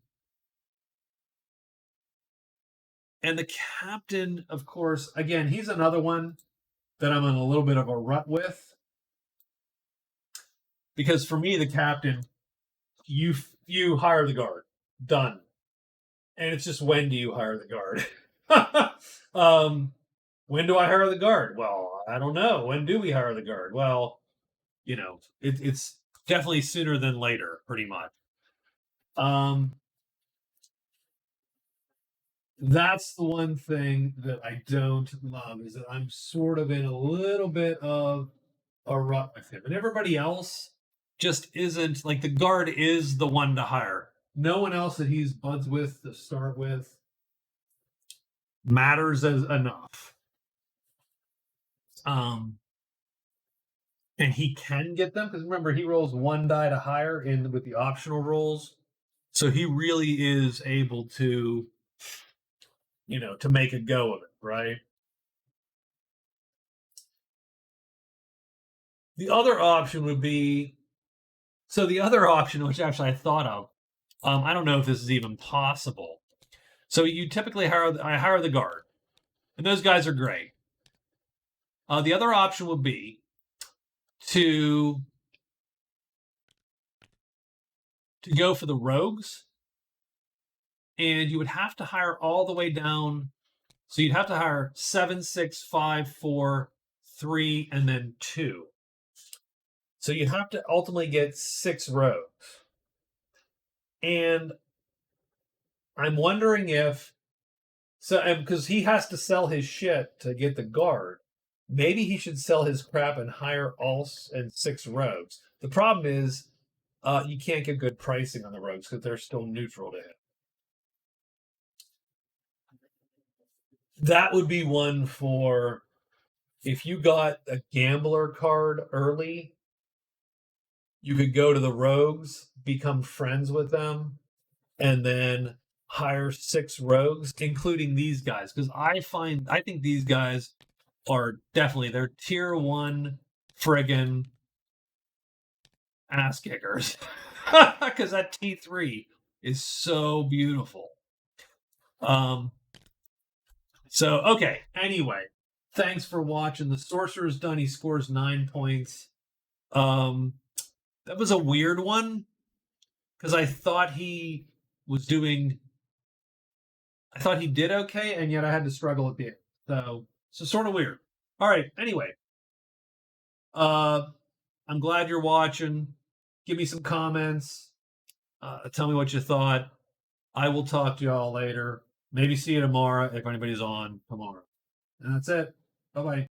And the captain, of course, again, he's another one that I'm in a little bit of a rut with. Because for me, the captain, you hire the guard. Done. And it's just when do you hire the guard? When do I hire the guard? Well, I don't know. When do we hire the guard? Well, it's definitely sooner than later, pretty much. That's the one thing that I don't love is that I'm sort of in a little bit of a rut with him. And everybody else just isn't like the guard is the one to hire. No one else that he's buds with to start with matters as enough. And he can get them because remember he rolls 1 die to hire in with the optional rolls. So he really is able to to make a go of it, right? The other option would be the other option, which actually I thought of, I don't know if this is even possible. So you typically I hire the guard, and those guys are great. The other option would be to go for the rogues, and you would have to hire all the way down. So you'd have to hire 7, 6, 5, 4, 3, and then 2. So you have to ultimately get 6 rogues. And I'm wondering if because he has to sell his shit to get the guard, maybe he should sell his crap and hire all and 6 rogues. The problem is you can't get good pricing on the rogues because they're still neutral to him. That would be one for if you got a gambler card early, you could go to the rogues, become friends with them, and then hire 6 rogues, including these guys. Because I think these guys are definitely they're tier 1 friggin' ass kickers. Because that T3 is so beautiful. So okay, anyway. Thanks for watching. The sorcerer's done. He scores 9 points. That was a weird one because I thought he was doing. I thought he did okay, and yet I had to struggle at the end. So sort of weird. All right. Anyway, uh, I'm glad you're watching. Give me some comments. Tell me what you thought. I will talk to y'all later. Maybe see you tomorrow if anybody's on tomorrow. And that's it. Bye bye.